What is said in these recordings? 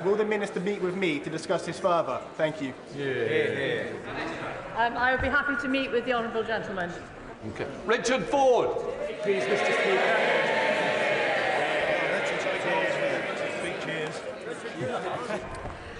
will the Minister meet with me to discuss this further? Thank you. I would be happy to meet with the honourable gentleman. Okay. Richard Ford. Please, Mr. Speaker.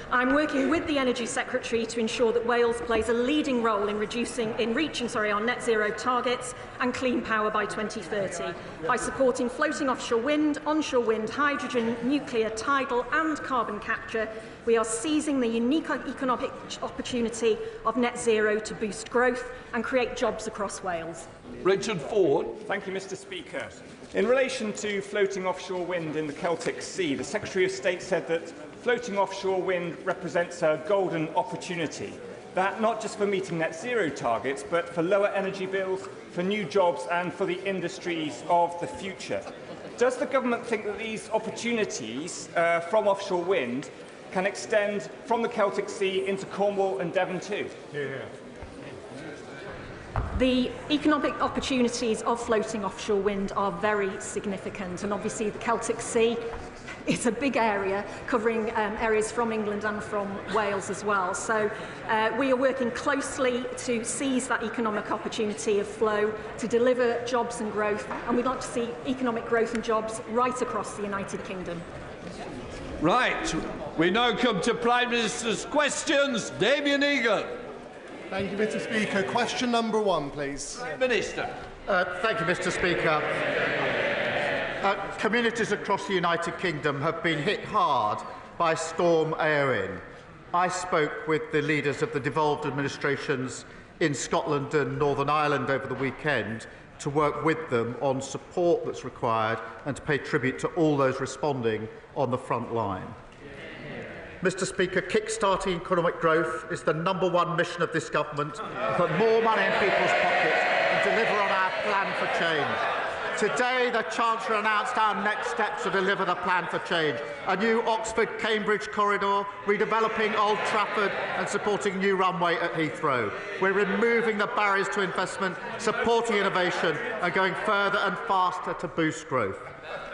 I'm working with the Energy Secretary to ensure that Wales plays a leading role in reaching our net zero targets and clean power by 2030 by supporting floating offshore wind, onshore wind, hydrogen, nuclear, tidal and carbon capture. We are seizing the unique economic opportunity of net zero to boost growth and create jobs across Wales. Richard Ford. Thank you, Mr. Speaker. In relation to floating offshore wind in the Celtic Sea, the Secretary of State said that floating offshore wind represents a golden opportunity, that not just for meeting net zero targets, but for lower energy bills, for new jobs and for the industries of the future. Does the government think that these opportunities from offshore wind can extend from the Celtic Sea into Cornwall and Devon too? The economic opportunities of floating offshore wind are very significant, and obviously the Celtic Sea is a big area covering areas from England and from Wales as well. So we are working closely to seize that economic opportunity of flow to deliver jobs and growth, and we'd like to see economic growth and jobs right across the United Kingdom. Right. We now come to Prime Minister's questions. Damien Egan. Thank you, Mr. Speaker. Question number 1, please. Prime Minister. Thank you, Mr. Speaker. Communities across the United Kingdom have been hit hard by Storm Eowyn. I spoke with the leaders of the devolved administrations in Scotland and Northern Ireland over the weekend to work with them on support that's required and to pay tribute to all those responding on the front line. Mr. Speaker, kick-starting economic growth is the #1 mission of this government, to put more money in people's pockets and deliver on our plan for change. Today, the Chancellor announced our next steps to deliver the plan for change: a new Oxford-Cambridge corridor, redeveloping Old Trafford and supporting new runway at Heathrow. We're removing the barriers to investment, supporting innovation and going further and faster to boost growth.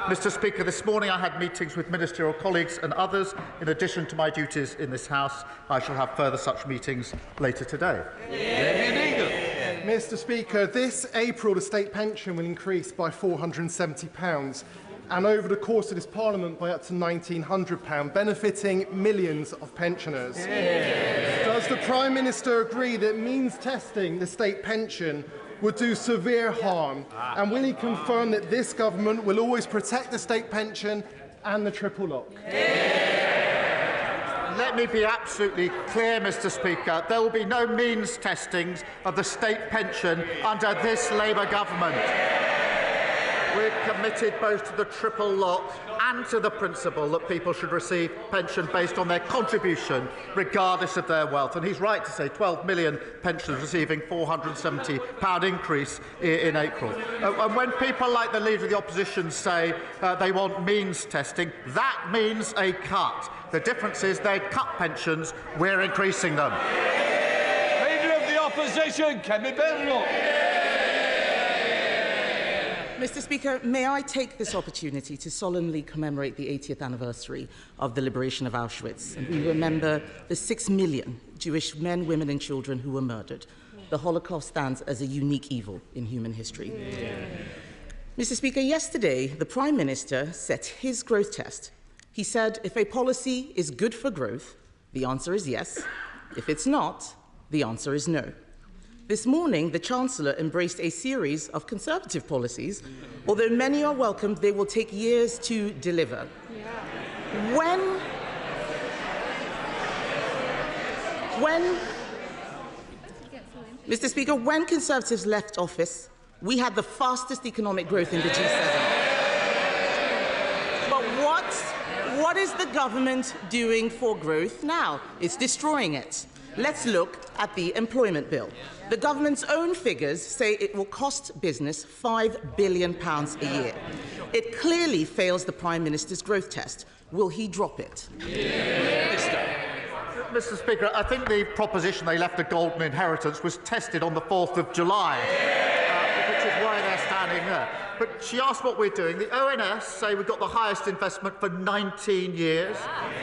Mr. Speaker, this morning I had meetings with ministerial colleagues and others. In addition to my duties in this House, I shall have further such meetings later today. Mr. Speaker, this April the state pension will increase by £470 and over the course of this Parliament by up to £1,900, benefiting millions of pensioners. Does the Prime Minister agree that means testing the state pension would do severe harm, and will he confirm that this government will always protect the state pension and the triple lock? Let me be absolutely clear, Mr. Speaker. There will be no means testings of the state pension under this Labour government. We're committed both to the triple lock and to the principle that people should receive pension based on their contribution, regardless of their wealth. And he's right to say 12 million pensioners receiving £470 increase in April. And when people like the Leader of the Opposition say they want means testing, that means a cut. The difference is they cut pensions, we're increasing them. Leader of the Opposition, Kemi Benrock. Mr. Speaker, may I take this opportunity to solemnly commemorate the 80th anniversary of the liberation of Auschwitz, and we remember the 6 million Jewish men, women and children who were murdered. The Holocaust stands as a unique evil in human history. Mr. Speaker, yesterday the Prime Minister set his growth test. He said if a policy is good for growth, the answer is yes. If it's not, the answer is no. This morning, the Chancellor embraced a series of Conservative policies. Although many are welcomed, they will take years to deliver. Mr. Speaker, when Conservatives left office, we had the fastest economic growth in the G7. But what is the government doing for growth now? It's destroying it. Let's look at the employment bill. The government's own figures say it will cost business £5 billion a year. It clearly fails the Prime Minister's growth test. Will he drop it? Mr. Speaker, I think the proposition they left a golden inheritance was tested on the 4th of July, which is why they're standing there. But she asked what we're doing. The ONS say we've got the highest investment for 19 years.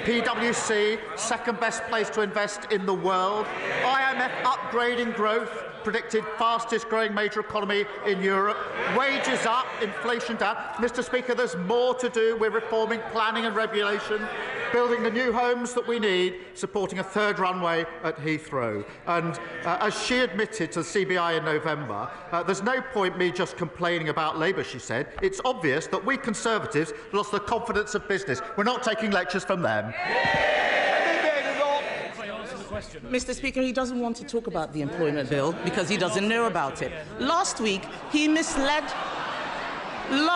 PwC, second best place to invest in the world. IMF upgrading growth, predicted fastest growing major economy in Europe. Wages up, inflation down. Mr. Speaker, there's more to do. We're reforming planning and regulation, building the new homes that we need, supporting a third runway at Heathrow. And as she admitted to the CBI in November, there's no point me just complaining about Labour, she said. It's obvious that we Conservatives lost the confidence of business. We're not taking lectures from them. Mr. Speaker, he doesn't want to talk about the employment bill because he doesn't know about it. Last week, he misled the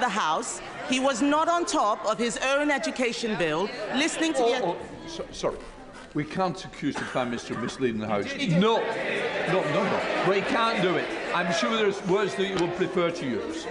House. He was not on top of his own education bill, listening to Sorry. We can't accuse the Prime Minister of misleading the House. No. But he can't do it. I'm sure there's words that you would prefer to use.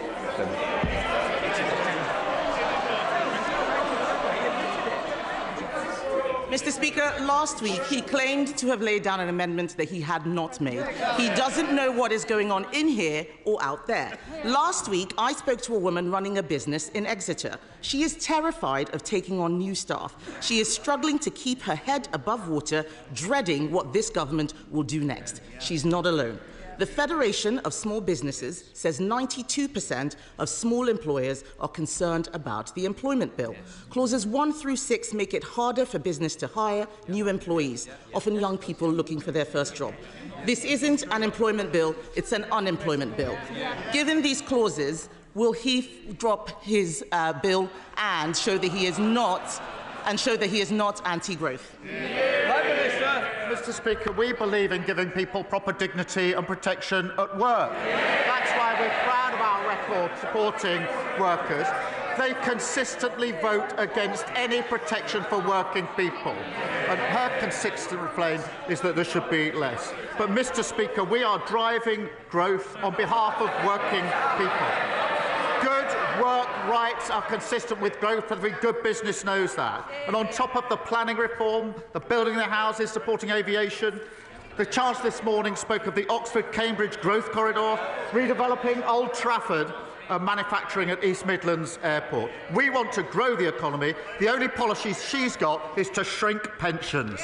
Mr. Speaker, last week he claimed to have laid down an amendment that he had not made. He doesn't know what is going on in here or out there. Last week, I spoke to a woman running a business in Exeter. She is terrified of taking on new staff. She is struggling to keep her head above water, dreading what this government will do next. She's not alone. The Federation of Small Businesses says 92% of small employers are concerned about the employment bill. Clauses 1 through 6 make it harder for business to hire new employees, often young people looking for their first job. This isn't an employment bill, it's an unemployment bill. Given these clauses, will he drop his bill and show that he is not anti-growth? Mr. Speaker, we believe in giving people proper dignity and protection at work. That's why we're proud of our record supporting workers. They consistently vote against any protection for working people. And her consistent refrain is that there should be less. But, Mr. Speaker, we are driving growth on behalf of working people. Good work rights are consistent with growth, and every good business knows that. And on top of the planning reform, the building of the houses, supporting aviation, the Chancellor this morning spoke of the Oxford-Cambridge growth corridor, redeveloping Old Trafford, and manufacturing at East Midlands Airport. We want to grow the economy. The only policy she's got is to shrink pensions.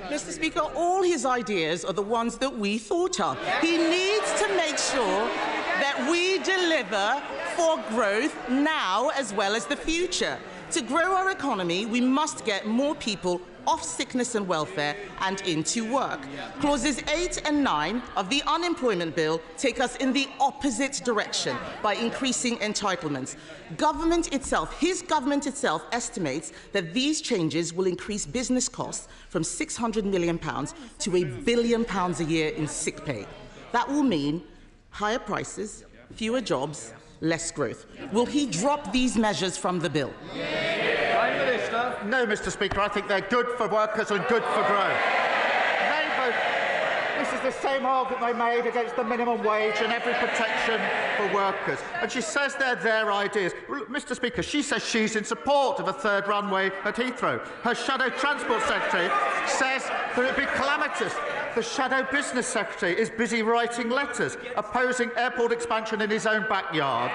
Mr. Speaker, all his ideas are the ones that we thought of. He needs to make sure that we deliver for growth now as well as the future. To grow our economy, we must get more people off sickness and welfare and into work. Clauses 8 and 9 of the unemployment bill take us in the opposite direction by increasing entitlements. His government itself estimates that these changes will increase business costs from £600 million to £1 billion a year in sick pay. That will mean higher prices, fewer jobs, less growth. Will he drop these measures from the bill? Prime Minister. No, Mr. Speaker. I think they're good for workers and good for growth. This is the same argument they made against the minimum wage and every protection for workers. And she says they're their ideas. Well, Mr. Speaker, she says she's in support of a third runway at Heathrow. Her Shadow Transport Secretary says that it would be calamitous. The Shadow Business Secretary is busy writing letters opposing airport expansion in his own backyard.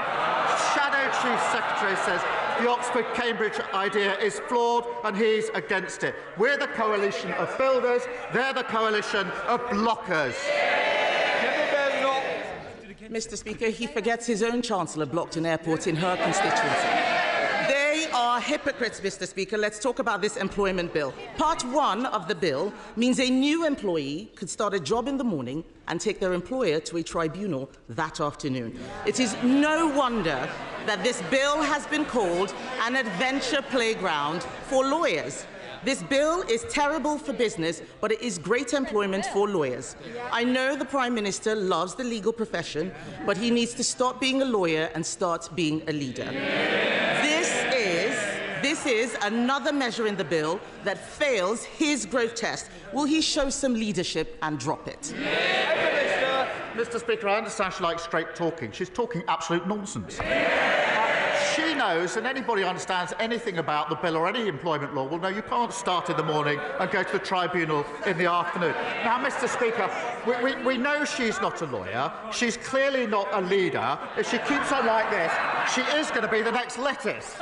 Shadow Chief Secretary says the Oxford-Cambridge idea is flawed and he's against it. We're the coalition of builders, they're the coalition of blockers. Mr. Speaker, he forgets his own Chancellor blocked an airport in her constituency. They are hypocrites, Mr. Speaker. Let's talk about this employment bill. Part 1 of the bill means a new employee could start a job in the morning and take their employer to a tribunal that afternoon. It is no wonder that this bill has been called an adventure playground for lawyers. This bill is terrible for business, but it is great employment for lawyers. I know the Prime Minister loves the legal profession, but he needs to stop being a lawyer and start being a leader. This is another measure in the bill that fails his growth test. Will he show some leadership and drop it? Mr. Speaker, I understand she likes straight talking. She's talking absolute nonsense. She knows, and anybody who understands anything about the bill or any employment law will know you can't start in the morning and go to the tribunal in the afternoon. Now, Mr. Speaker, we know she's not a lawyer. She's clearly not a leader. If she keeps on like this, she is going to be the next lettuce.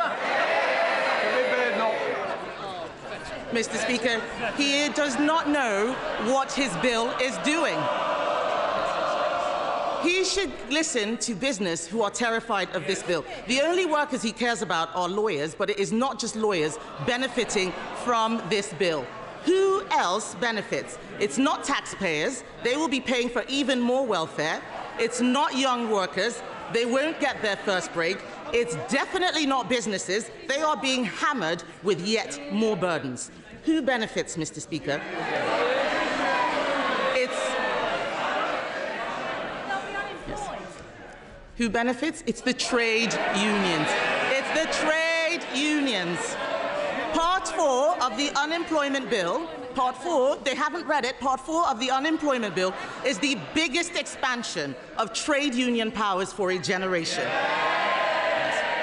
Mr. Speaker, he does not know what his bill is doing. He should listen to business who are terrified of this bill. The only workers he cares about are lawyers, but it is not just lawyers benefiting from this bill. Who else benefits? It's not taxpayers. They will be paying for even more welfare. It's not young workers. They won't get their first break. It's definitely not businesses. They are being hammered with yet more burdens. Who benefits, Mr. Speaker? Who benefits? It's the trade unions. It's the trade unions. Part 4 of the unemployment bill, Part 4, they haven't read it, Part 4 of the unemployment bill is the biggest expansion of trade union powers for a generation.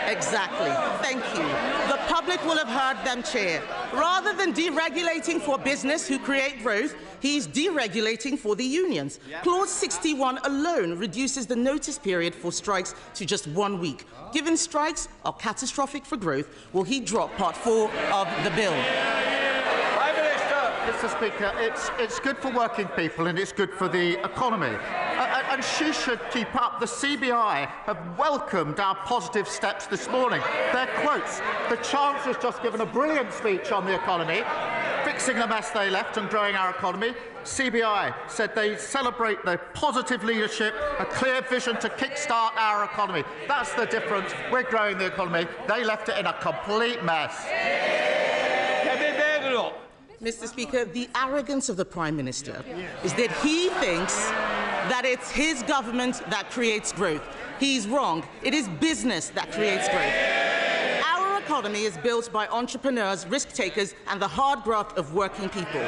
Exactly. Thank you. The public will have heard them cheer. Rather than deregulating for business who create growth, he's deregulating for the unions. Clause 61 alone reduces the notice period for strikes to just 1 week. Given strikes are catastrophic for growth, will he drop Part 4 of the bill? Mr. Speaker, it's good for working people and it's good for the economy. And she should keep up. The CBI have welcomed our positive steps this morning. Their quotes. The Chancellor's just given a brilliant speech on the economy, fixing the mess they left and growing our economy. CBI said they celebrate their positive leadership, a clear vision to kickstart our economy. That's the difference. We're growing the economy. They left it in a complete mess. Mr. Speaker, the arrogance of the Prime Minister is that he thinks that it's his government that creates growth. He's wrong. It is business that creates growth. Our economy is built by entrepreneurs, risk takers, and the hard graft of working people.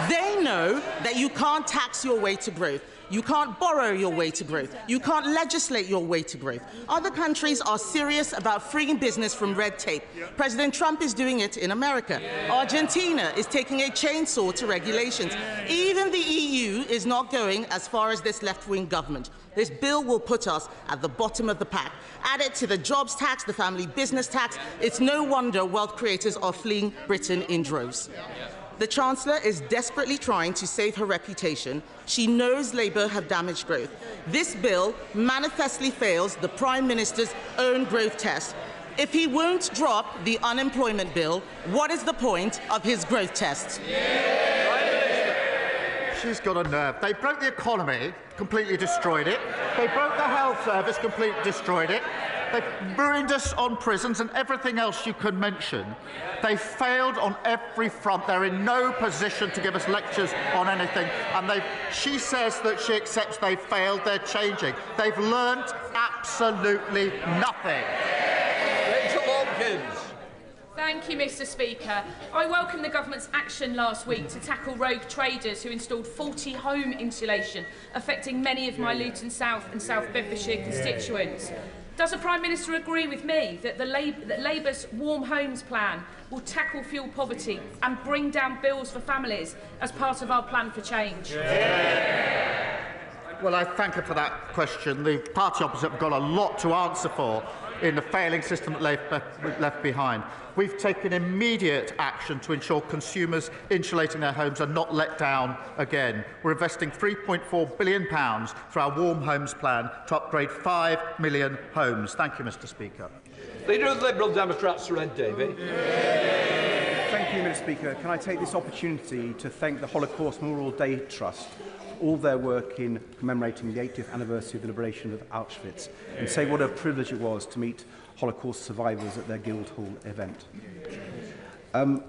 They know that you can't tax your way to growth. You can't borrow your way to growth. You can't legislate your way to growth. Other countries are serious about freeing business from red tape. President Trump is doing it in America. Argentina is taking a chainsaw to regulations. Even the EU is not going as far as this left-wing government. This bill will put us at the bottom of the pack. Add it to the jobs tax, the family business tax. It's no wonder wealth creators are fleeing Britain in droves. The Chancellor is desperately trying to save her reputation. She knows Labour have damaged growth. This bill manifestly fails the Prime Minister's own growth test. If he won't drop the unemployment bill, what is the point of his growth test? She's got a nerve. They broke the economy, completely destroyed it. They broke the health service, completely destroyed it. They've ruined us on prisons and everything else you can mention. They failed on every front. They're in no position to give us lectures on anything. And she says that she accepts they failed. They're changing. They've learnt absolutely nothing. Thank you, Mr. Speaker. I welcome the government's action last week to tackle rogue traders who installed faulty home insulation, affecting many of my Luton South and South Bedfordshire constituents. Does the Prime Minister agree with me that Labour's Warm Homes plan will tackle fuel poverty and bring down bills for families as part of our plan for change? Well, I thank her for that question. The party opposite have got a lot to answer for in the failing system that they've left behind. We've taken immediate action to ensure consumers insulating their homes are not let down again. We're investing £3.4 billion through our Warm Homes plan to upgrade 5 million homes. Thank you, Mr. Speaker. Leader of the Liberal Democrats, Red Davey. Thank you, Mr. Speaker. Can I take this opportunity to thank the Holocaust Memorial Day Trust for all their work in commemorating the 80th anniversary of the liberation of Auschwitz and say what a privilege it was to meet Holocaust survivors at their Guildhall event.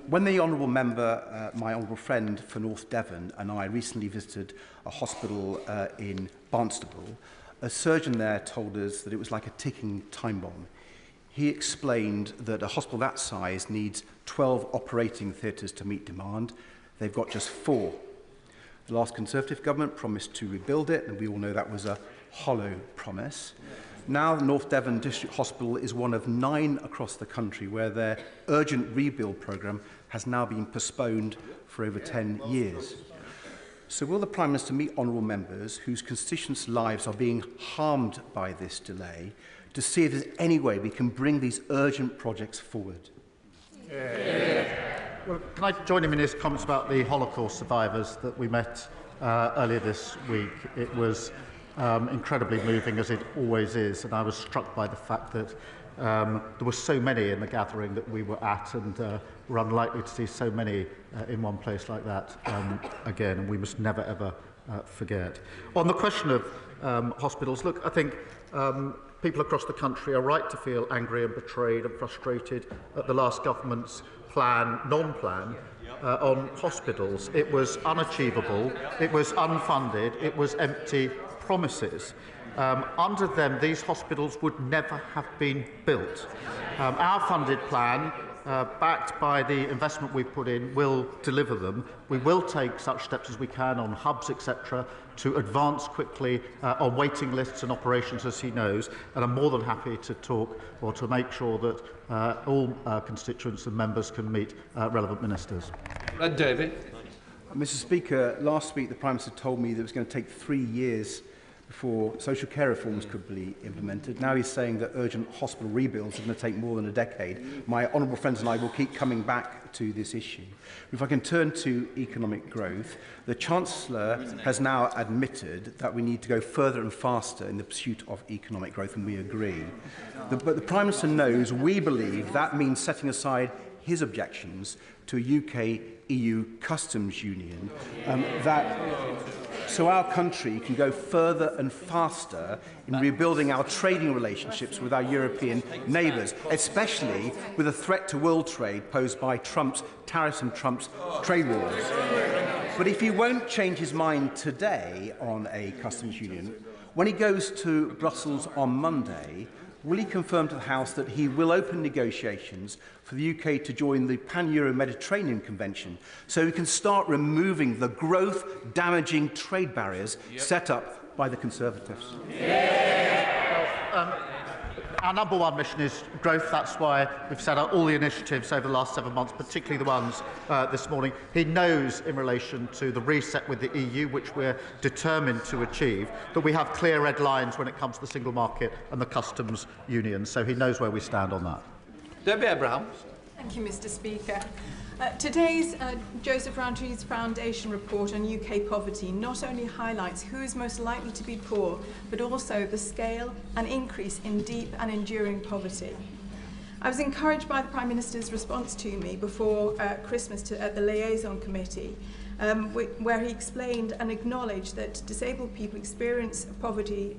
When the honourable member, my honourable friend for North Devon, and I recently visited a hospital in Barnstaple, a surgeon there told us that it was like a ticking time bomb. He explained that a hospital that size needs 12 operating theatres to meet demand. They've got just 4. The last Conservative government promised to rebuild it, and we all know that was a hollow promise. Now the North Devon District Hospital is one of 9 across the country where their urgent rebuild programme has now been postponed for over 10 years. So will the Prime Minister meet honourable members whose constituents' lives are being harmed by this delay to see if there's any way we can bring these urgent projects forward? Well, can I join him in his comments about the Holocaust survivors that we met earlier this week? It was incredibly moving, as it always is, and I was struck by the fact that there were so many in the gathering that we were at, and we're unlikely to see so many in one place like that again, and we must never ever forget. On the question of hospitals, look, I think people across the country are right to feel angry and betrayed and frustrated at the last government's non-plan on hospitals. It was unachievable, it was unfunded, it was empty promises. Under them, these hospitals would never have been built. Our funded plan, backed by the investment we've put in, will deliver them. We will take such steps as we can on hubs, etc., to advance quickly on waiting lists and operations, as he knows, and I'm more than happy to talk or to make sure that all constituents and members can meet relevant ministers. David. Mr. Speaker, last week the Prime Minister told me that it was going to take 3 years before social care reforms could be implemented. Now he's saying that urgent hospital rebuilds are going to take more than a decade. My honourable friends and I will keep coming back to this issue. If I can turn to economic growth, the Chancellor has now admitted that we need to go further and faster in the pursuit of economic growth, and we agree. But the Prime Minister knows we believe that means setting aside his objections to a UK-EU customs union, so our country can go further and faster in rebuilding our trading relationships with our European neighbours, especially with a threat to world trade posed by Trump's tariffs and Trump's trade wars. But if he won't change his mind today on a customs union, when he goes to Brussels on Monday, will he confirm to the House that he will open negotiations for the UK to join the Pan-Euro-Mediterranean Convention so we can start removing the growth-damaging trade barriers set up by the Conservatives? Our number one mission is growth. That's why we've set out all the initiatives over the last 7 months, particularly the ones this morning. He knows, in relation to the reset with the EU, which we're determined to achieve, that we have clear red lines when it comes to the single market and the customs union. So he knows where we stand on that. Debbie Abraham. Thank you, Mr. Speaker. Today's Joseph Rowntree Foundation report on UK poverty not only highlights who is most likely to be poor, but also the scale and increase in deep and enduring poverty. I was encouraged by the Prime Minister's response to me before Christmas at the Liaison Committee, where he explained and acknowledged that disabled people experience poverty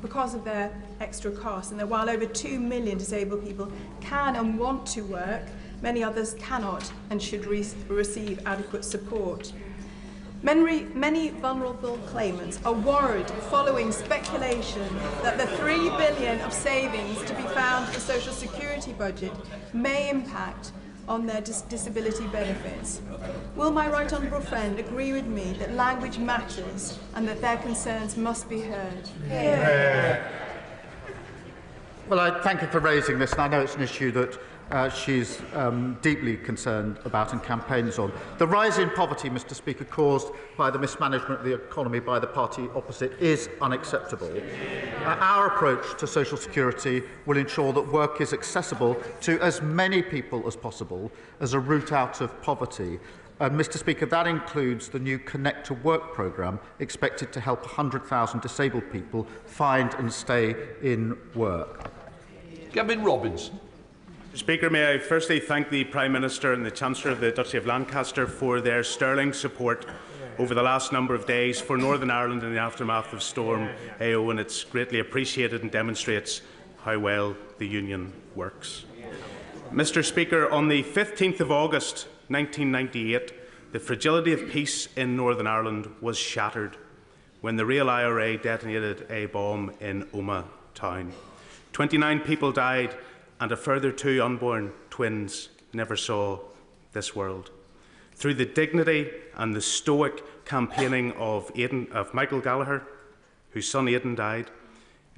because of their extra costs, and that while over 2 million disabled people can and want to work, many cannot and should receive adequate support. Many vulnerable claimants are worried following speculation that the £3 billion of savings to be found in the Social Security budget may impact on their disability benefits. Will my right honourable friend agree with me that language matters and that their concerns must be heard? Well, I thank you for raising this, and I know it's an issue that she's deeply concerned about and campaigns on. The rise in poverty, Mr. Speaker, caused by the mismanagement of the economy by the party opposite is unacceptable. Our approach to social security will ensure that work is accessible to as many people as possible as a route out of poverty. And, Mr. Speaker, that includes the new Connect to Work programme, expected to help 100,000 disabled people find and stay in work. Gavin Robinson. Speaker, may I firstly thank the Prime Minister and the Chancellor of the Duchy of Lancaster for their sterling support over the last number of days for Northern Ireland in the aftermath of Storm AO, and it's greatly appreciated and demonstrates how well the Union works. Mr. Speaker, on the 15th of August 1998, the fragility of peace in Northern Ireland was shattered when the real IRA detonated a bomb in Omagh town. 29 people died, and a further 2 unborn twins never saw this world. Through the dignity and the stoic campaigning of Michael Gallagher, whose son Aidan died,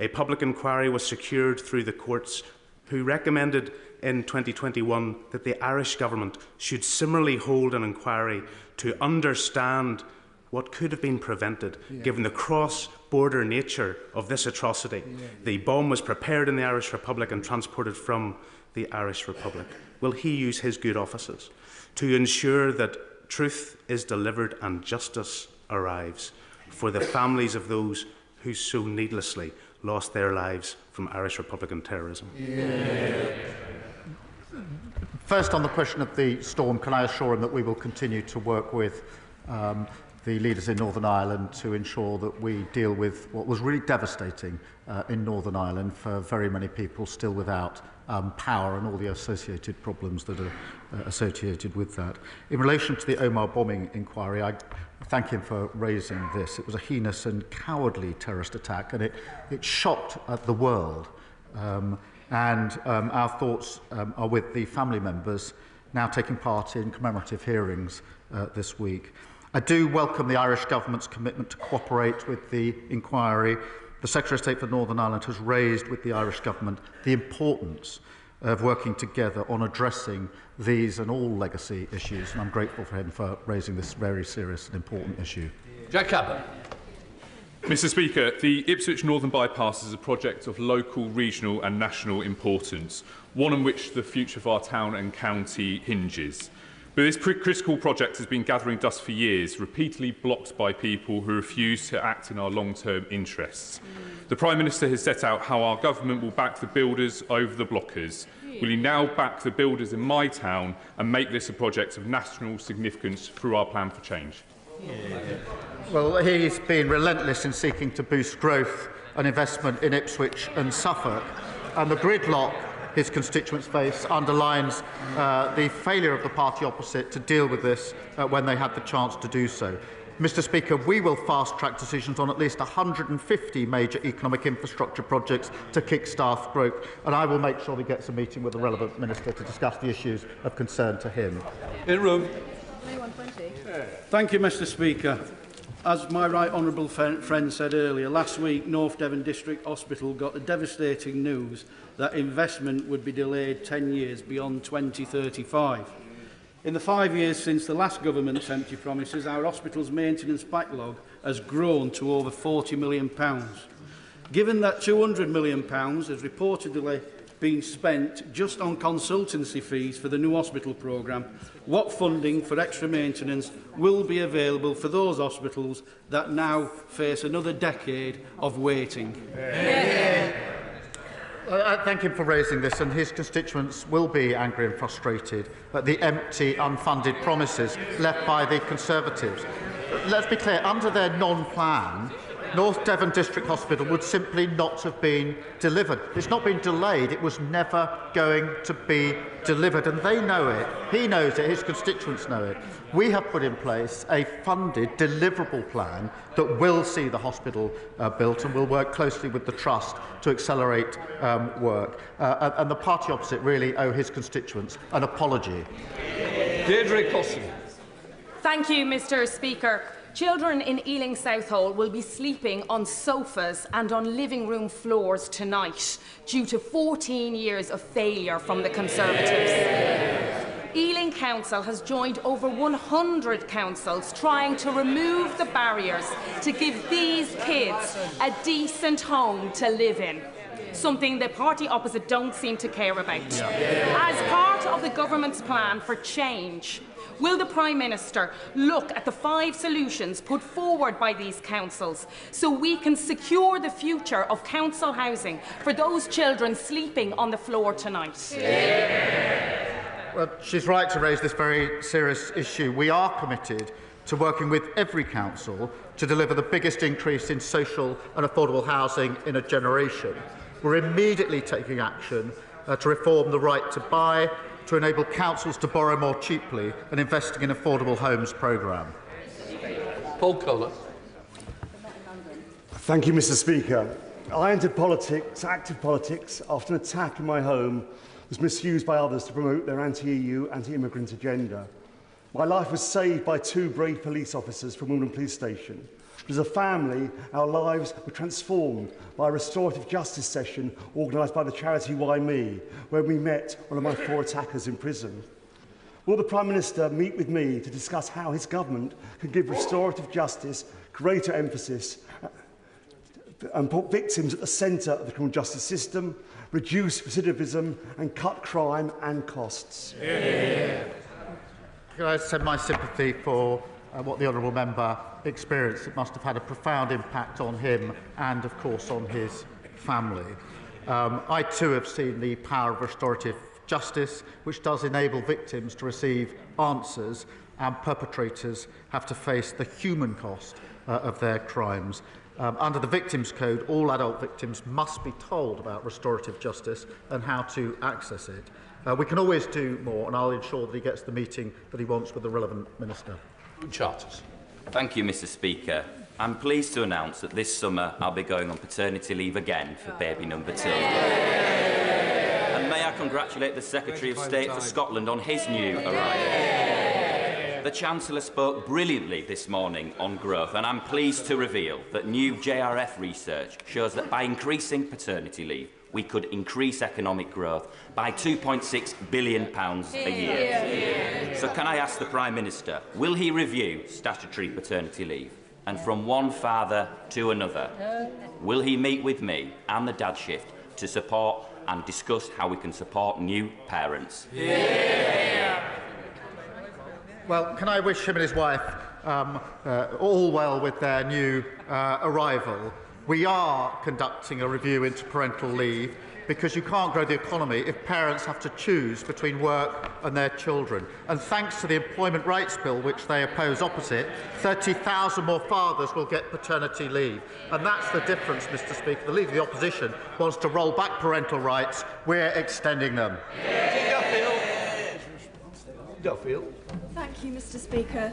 A public inquiry was secured through the courts, who recommended in 2021 that the Irish government should similarly hold an inquiry to understand what could have been prevented, given the cross-border nature of this atrocity. The bomb was prepared in the Irish Republic and transported from the Irish Republic. Will he use his good offices to ensure that truth is delivered and justice arrives for the families of those who so needlessly lost their lives from Irish Republican terrorism? First, on the question of the storm, can I assure him that we will continue to work with the leaders in Northern Ireland to ensure that we deal with what was really devastating in Northern Ireland for very many people still without power and all the associated problems that are associated with that. In relation to the Omagh bombing inquiry, I thank him for raising this. It was a heinous and cowardly terrorist attack, and it shocked the world. Our thoughts are with the family members now taking part in commemorative hearings this week. I do welcome the Irish Government's commitment to cooperate with the inquiry. The Secretary of State for Northern Ireland has raised with the Irish Government the importance of working together on addressing these and all legacy issues, and I'm grateful for him for raising this very serious and important issue. Jack Cabot. Mr. Speaker, the Ipswich Northern Bypass is a project of local, regional and national importance, one on which the future of our town and county hinges. But this critical project has been gathering dust for years, repeatedly blocked by people who refuse to act in our long-term interests. The Prime Minister has set out how our government will back the builders over the blockers. Will he now back the builders in my town and make this a project of national significance through our plan for change? Well, he's been relentless in seeking to boost growth and investment in Ipswich and Suffolk, and the gridlock his constituents face underlines the failure of the party opposite to deal with this when they had the chance to do so. Mr. Speaker, we will fast-track decisions on at least 150 major economic infrastructure projects to kick-start growth, and I will make sure he gets a meeting with the relevant minister to discuss the issues of concern to him. In room. Thank you, Mr. Speaker. As my right honourable friend said earlier, last week North Devon District Hospital got the devastating news that investment would be delayed 10 years beyond 2035. In the 5 years since the last government's empty promises, our hospital's maintenance backlog has grown to over £40 million. Given that £200 million has reportedly been spent just on consultancy fees for the new hospital programme, what funding for extra maintenance will be available for those hospitals that now face another decade of waiting? I thank him for raising this, and his constituents will be angry and frustrated at the empty, unfunded promises left by the Conservatives. Let's be clear, under their non-plan, North Devon District Hospital would simply not have been delivered. It's not been delayed, it was never going to be delivered, and they know it, he knows it, his constituents know it. We have put in place a funded, deliverable plan that will see the hospital built, and will work closely with the Trust to accelerate work. And the party opposite really owe his constituents an apology. Deirdre Cosson. Thank you, Mr. Speaker. Children in Ealing Southall will be sleeping on sofas and on living room floors tonight due to 14 years of failure from the Conservatives. Ealing Council has joined over 100 councils trying to remove the barriers to give these kids a decent home to live in, something the party opposite don't seem to care about. As part of the government's plan for change, will the Prime Minister look at the 5 solutions put forward by these councils so we can secure the future of council housing for those children sleeping on the floor tonight? Well, she's right to raise this very serious issue. We are committed to working with every council to deliver the biggest increase in social and affordable housing in a generation. We're immediately taking action to reform the right to buy, to enable councils to borrow more cheaply, and investing in affordable homes programme. Paul Kohler. Thank you, Mr. Speaker. I entered politics, active politics, after an attack in my home was misused by others to promote their anti-EU, anti-immigrant agenda. My life was saved by 2 brave police officers from Wimbledon Police Station. As a family, our lives were transformed by a restorative justice session organised by the charity Why Me, where we met one of my 4 attackers in prison. Will the Prime Minister meet with me to discuss how his government can give restorative justice greater emphasis and put victims at the centre of the criminal justice system, reduce recidivism and cut crime and costs? Can I send my sympathy for what the honourable member experienced? It must have had a profound impact on him and, of course, on his family. I too have seen the power of restorative justice, which does enable victims to receive answers, and perpetrators have to face the human cost of their crimes. Under the Victims Code, all adult victims must be told about restorative justice and how to access it. We can always do more, and I'll ensure that he gets the meeting that he wants with the relevant minister. Charters. Thank you, Mr. Speaker. I'm pleased to announce that this summer I'll be going on paternity leave again for baby number 2. And may I congratulate the Secretary of State for Scotland on his new arrival. The Chancellor spoke brilliantly this morning on growth, and I'm pleased to reveal that new JRF research shows that by increasing paternity leave, we could increase economic growth by £2.6 billion a year. So can I ask the Prime Minister, will he review statutory paternity leave? And from one father to another, will he meet with me and the Dad Shift to support and discuss how we can support new parents? Well, can I wish him and his wife all well with their new arrival? We are conducting a review into parental leave because you can't grow the economy if parents have to choose between work and their children. And thanks to the Employment Rights Bill, which they oppose opposite, 30,000 more fathers will get paternity leave. And that's the difference, Mr. Speaker. The Leader of the Opposition wants to roll back parental rights. We're extending them. Duffield. Thank you, Mr. Speaker.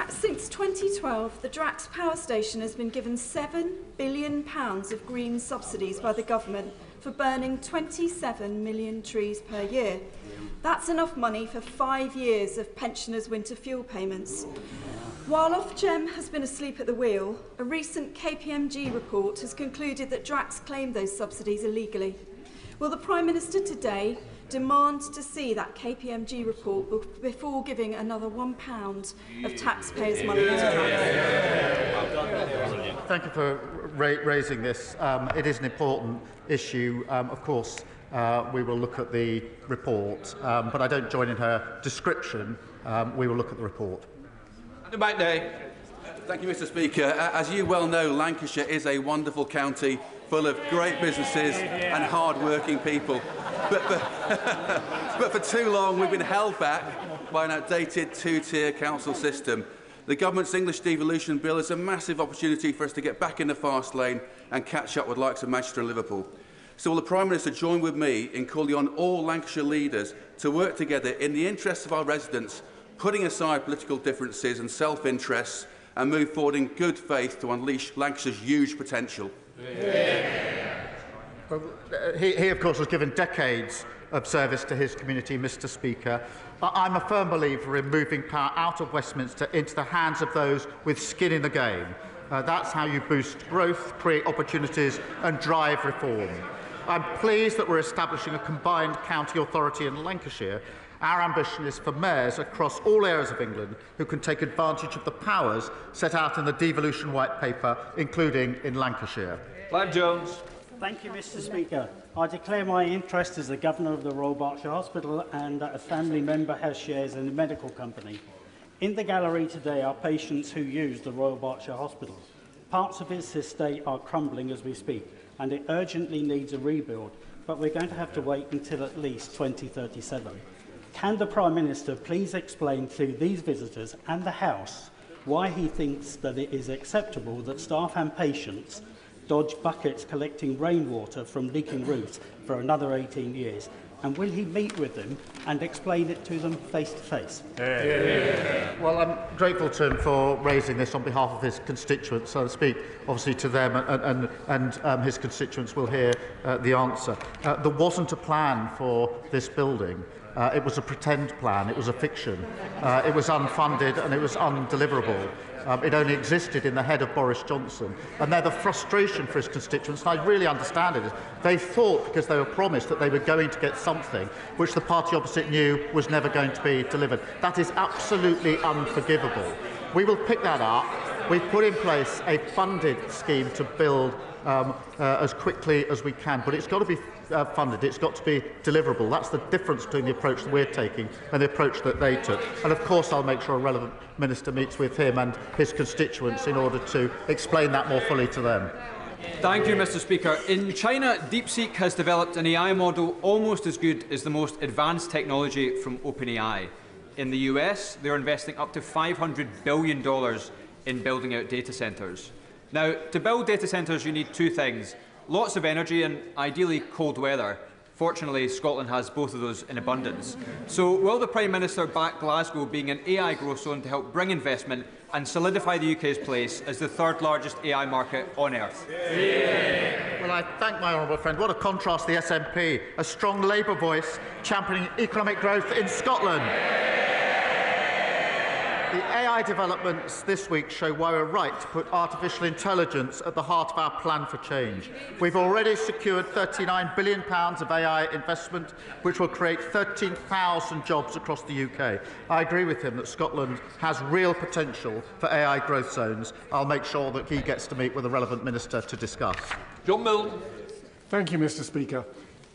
Since 2012, the Drax power station has been given £7 billion of green subsidies by the government for burning 27 million trees per year. That's enough money for 5 years of pensioners' winter fuel payments. While Ofgem has been asleep at the wheel, a recent KPMG report has concluded that Drax claimed those subsidies illegally. Will the Prime Minister today demand to see that KPMG report before giving another £1 of taxpayers' money to Drax? Thank you for raising this. It is an important issue. Of course, we will look at the report, but I don't join in her description. We will look at the report. Thank you, Mr. Speaker. As you well know, Lancashire is a wonderful county full of great businesses and hard-working people. But for too long, we've been held back by an outdated 2-tier council system. The government's English devolution bill is a massive opportunity for us to get back in the fast lane and catch up with the likes of Manchester and Liverpool. So will the Prime Minister join with me in calling on all Lancashire leaders to work together in the interests of our residents, putting aside political differences and self-interests, and move forward in good faith to unleash Lancashire's huge potential? Well, he, of course, has given decades of service to his community, Mr. Speaker. I'm a firm believer in moving power out of Westminster into the hands of those with skin in the game. That's how you boost growth, create opportunities and drive reform. I'm pleased that we're establishing a combined county authority in Lancashire. Our ambition is for mayors across all areas of England who can take advantage of the powers set out in the devolution white paper, including in Lancashire. Clive Jones. Thank you, Mr. Speaker. I declare my interest as the Governor of the Royal Berkshire Hospital and a family member has shares in the medical company. In the gallery today are patients who use the Royal Berkshire Hospital. Parts of its estate are crumbling as we speak, and it urgently needs a rebuild, but we're going to have to wait until at least 2037. Can the Prime Minister please explain to these visitors and the House why he thinks that it is acceptable that staff and patients dodge buckets collecting rainwater from leaking roofs for another 18 years? And will he meet with them and explain it to them face to face? Well, I'm grateful to him for raising this on behalf of his constituents. I'll speak, obviously, to them, and his constituents will hear the answer. There wasn't a plan for this building. It was a pretend plan, it was a fiction, it was unfunded and it was undeliverable. It only existed in the head of Boris Johnson. And the frustration for his constituents, and I really understand it, is they thought, because they were promised, that they were going to get something which the party opposite knew was never going to be delivered. That is absolutely unforgivable. We will pick that up. We've put in place a funded scheme to build as quickly as we can, but it's got to be funded, it's got to be deliverable. That's the difference between the approach that we're taking and the approach that they took. And of course I'll make sure a relevant minister meets with him and his constituents in order to explain that more fully to them. Thank you, Mr. Speaker. In China, DeepSeek has developed an AI model almost as good as the most advanced technology from OpenAI. In the US, they're investing up to $500 billion in building out data centres. Now, to build data centres, you need two things: lots of energy and ideally cold weather. Fortunately, Scotland has both of those in abundance. So will the Prime Minister back Glasgow being an AI growth zone to help bring investment and solidify the UK's place as the third largest AI market on earth? Yeah. Well, I thank my honourable friend. What a contrast, the SNP, a strong Labour voice championing economic growth in Scotland. The AI developments this week show why we're right to put artificial intelligence at the heart of our plan for change. We've already secured £39 billion of AI investment, which will create 13,000 jobs across the UK. I agree with him that Scotland has real potential for AI growth zones. I'll make sure that he gets to meet with a relevant minister to discuss. John Milne. Thank you, Mr. Speaker.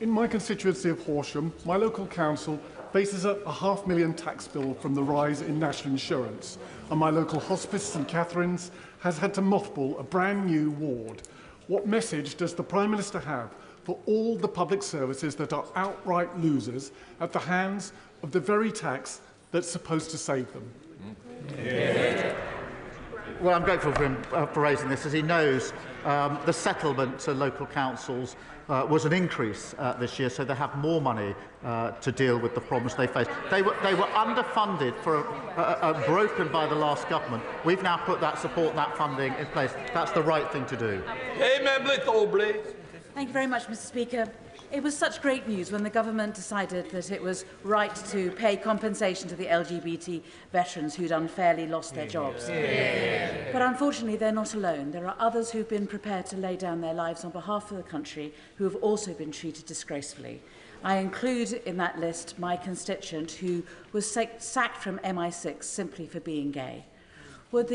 In my constituency of Horsham, my local council faces a £500,000 tax bill from the rise in national insurance, and my local hospice, St Catherine's, has had to mothball a brand new ward. What message does the Prime Minister have for all the public services that are outright losers at the hands of the very tax that's supposed to save them? Yeah. Well, I'm grateful for him for raising this. As he knows, the settlement to local councils was an increase this year, so they have more money to deal with the problems they face. They were underfunded, broken by the last government. We've now put that support, that funding in place. That's the right thing to do. Thank you very much, Mr. Speaker. It was such great news when the government decided that it was right to pay compensation to the LGBT veterans who'd unfairly lost their jobs. Yeah. But unfortunately, they're not alone. There are others who've been prepared to lay down their lives on behalf of the country who have also been treated disgracefully. I include in that list my constituent who was sacked from MI6 simply for being gay. Would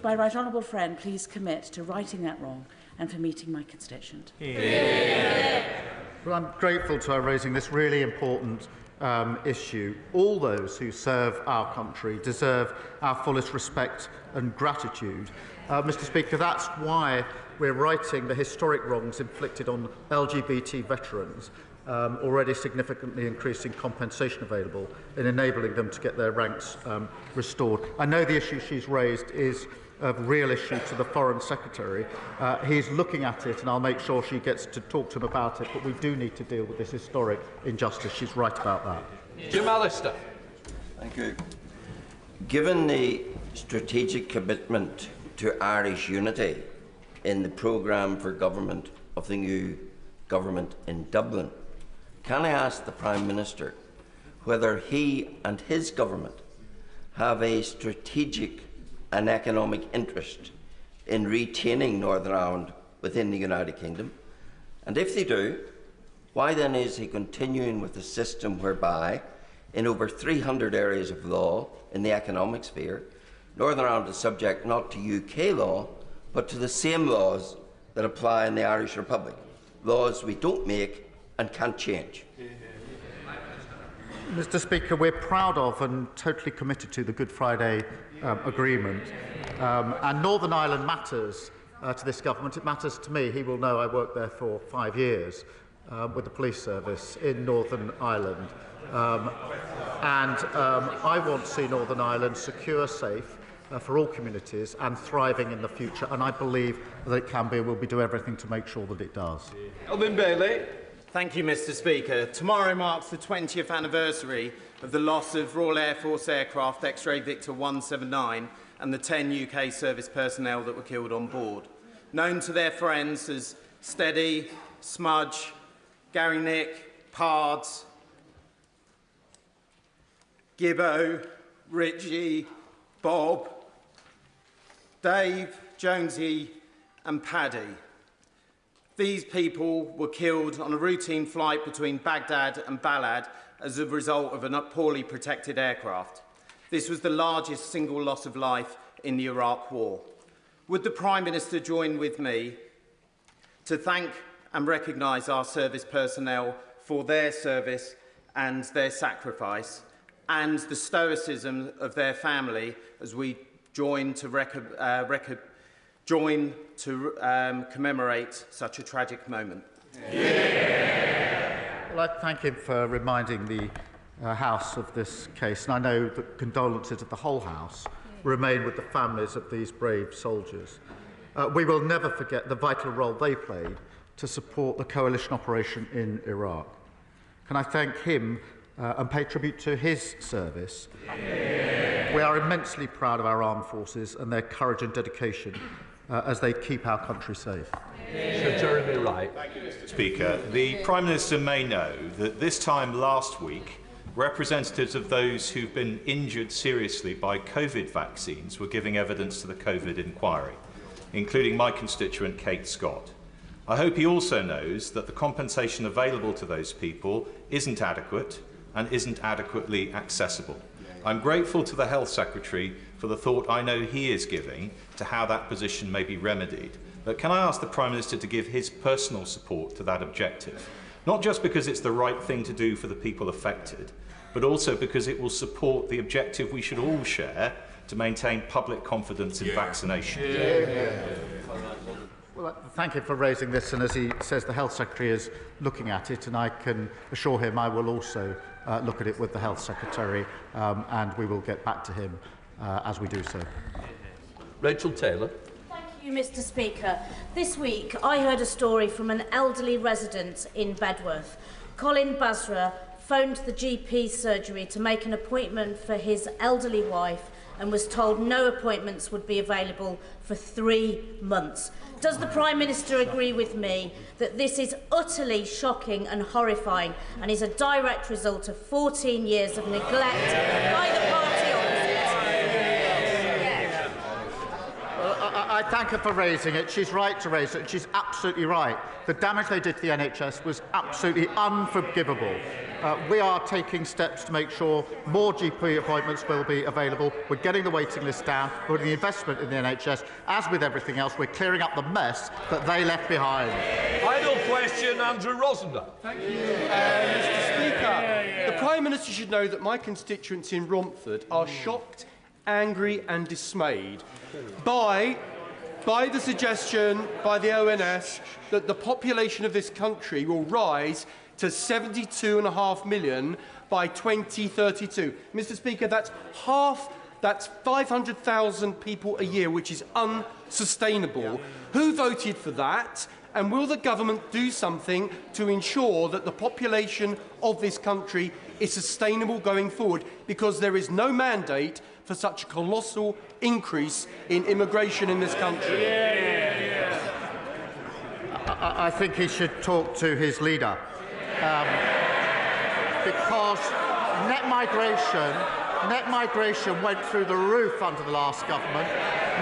my right honourable friend please commit to righting that wrong and for meeting my constituent? Yeah. Well, I'm grateful to her raising this really important issue. All those who serve our country deserve our fullest respect and gratitude. Mr. Speaker, that's why we're righting the historic wrongs inflicted on LGBT veterans, already significantly increasing compensation available and enabling them to get their ranks restored. I know the issue she's raised is a real issue to the Foreign Secretary. He's looking at it, and I'll make sure she gets to talk to him about it, but we do need to deal with this historic injustice. She's right about that. Jim Allister. Thank you. Given the strategic commitment to Irish unity in the programme for government of the new government in Dublin, can I ask the Prime Minister whether he and his government have a strategic and economic interest in retaining Northern Ireland within the United Kingdom? And if they do, why then is he continuing with a system whereby, in over 300 areas of law in the economic sphere, Northern Ireland is subject not to UK law, but to the same laws that apply in the Irish Republic, laws we don't make and can't change? Mr. Speaker, we're proud of and totally committed to the Good Friday Agreement. And Northern Ireland matters to this government. It matters to me. He will know I worked there for 5 years with the police service in Northern Ireland. I want to see Northern Ireland secure, safe for all communities and thriving in the future. And I believe that it can be. We'll be doing everything to make sure that it does. Elvin Bailey. Thank you, Mr. Speaker. Tomorrow marks the 20th anniversary of the loss of Royal Air Force aircraft X-Ray Victor 179 and the 10 UK service personnel that were killed on board. Known to their friends as Steady, Smudge, Gary Nick, Pards, Gibbo, Richie, Bob, Dave, Jonesy and Paddy. These people were killed on a routine flight between Baghdad and Balad as a result of a poorly protected aircraft. This was the largest single loss of life in the Iraq War. Would the Prime Minister join with me to thank and recognise our service personnel for their service and their sacrifice, and the stoicism of their family as we join to commemorate such a tragic moment? Well, I thank him for reminding the House of this case, and I know that condolences of the whole House remain with the families of these brave soldiers. We will never forget the vital role they played to support the coalition operation in Iraq. Can I thank him and pay tribute to his service? We are immensely proud of our armed forces and their courage and dedication as they keep our country safe. Sir Jeremy Wright. Thank you, Mr. Speaker. The Prime Minister may know that this time last week, representatives of those who've been injured seriously by COVID vaccines were giving evidence to the COVID inquiry, including my constituent Kate Scott. I hope he also knows that the compensation available to those people isn't adequate and isn't adequately accessible. I'm grateful to the Health Secretary for the thought I know he is giving to how that position may be remedied. But can I ask the Prime Minister to give his personal support to that objective? Not just because it's the right thing to do for the people affected, but also because it will support the objective we should all share to maintain public confidence in vaccination. Well, thank him for raising this, and as he says, the Health Secretary is looking at it, and I can assure him I will also look at it with the Health Secretary, and we will get back to him as we do so. Rachel Taylor. Thank you, Mr. Speaker. This week I heard a story from an elderly resident in Bedworth. Colin Basra phoned the GP surgery to make an appointment for his elderly wife and was told no appointments would be available for 3 months. Does the Prime Minister agree with me that this is utterly shocking and horrifying and is a direct result of 14 years of neglect by the party opposite? I thank her for raising it. She's right to raise it. She's absolutely right. The damage they did to the NHS was absolutely unforgivable. We are taking steps to make sure more GP appointments will be available. We're getting the waiting list down. We're putting the investment in the NHS. As with everything else, we're clearing up the mess that they left behind. Final question, Andrew Rosender. Thank you, Mr. Speaker. The Prime Minister should know that my constituents in Romford are shocked, angry and dismayed by the suggestion by the ONS that the population of this country will rise to 72.5 million by 2032. Mr. Speaker, that's 500,000 people a year, which is unsustainable. Yeah. Who voted for that? And will the government do something to ensure that the population of this country is sustainable going forward? Because there is no mandate for such a colossal increase in immigration in this country. I think he should talk to his leader. Because net migration went through the roof under the last government,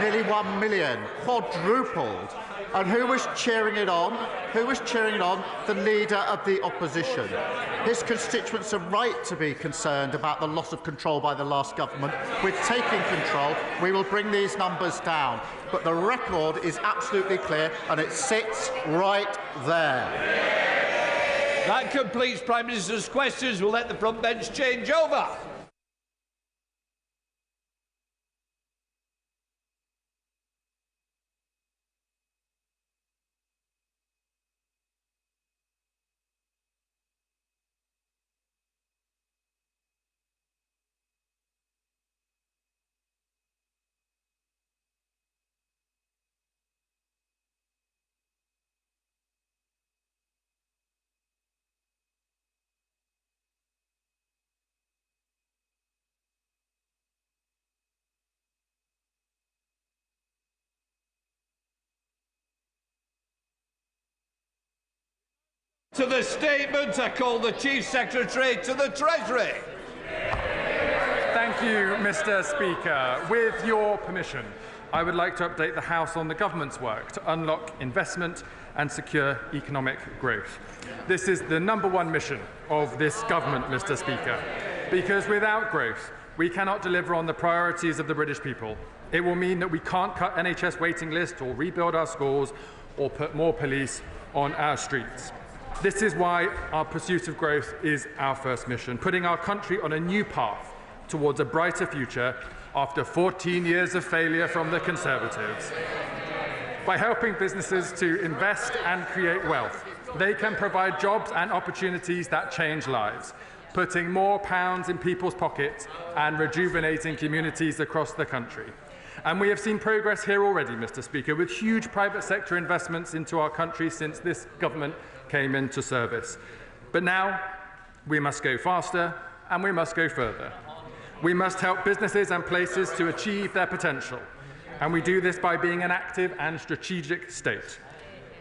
nearly 1 million, quadrupled. And who was cheering it on? Who was cheering it on? The leader of the opposition. His constituents are right to be concerned about the loss of control by the last government. We're taking control. We will bring these numbers down. But the record is absolutely clear, and it sits right there. That completes Prime Minister's questions. We'll let the front bench change over. To the statement, I call the Chief Secretary to the Treasury. you, Mr. Speaker. With your permission, I would like to update the House on the government's work to unlock investment and secure economic growth. This is the #1 mission of this government, Mr. Speaker, because without growth, we cannot deliver on the priorities of the British people. It will mean that we can't cut NHS waiting lists or rebuild our schools or put more police on our streets. This is why our pursuit of growth is our first mission, putting our country on a new path towards a brighter future after 14 years of failure from the Conservatives. By helping businesses to invest and create wealth, they can provide jobs and opportunities that change lives, putting more pounds in people's pockets and rejuvenating communities across the country. And we have seen progress here already, Mr. Speaker, with huge private sector investments into our country since this government came into service. But now we must go faster and we must go further. We must help businesses and places to achieve their potential. And we do this by being an active and strategic state,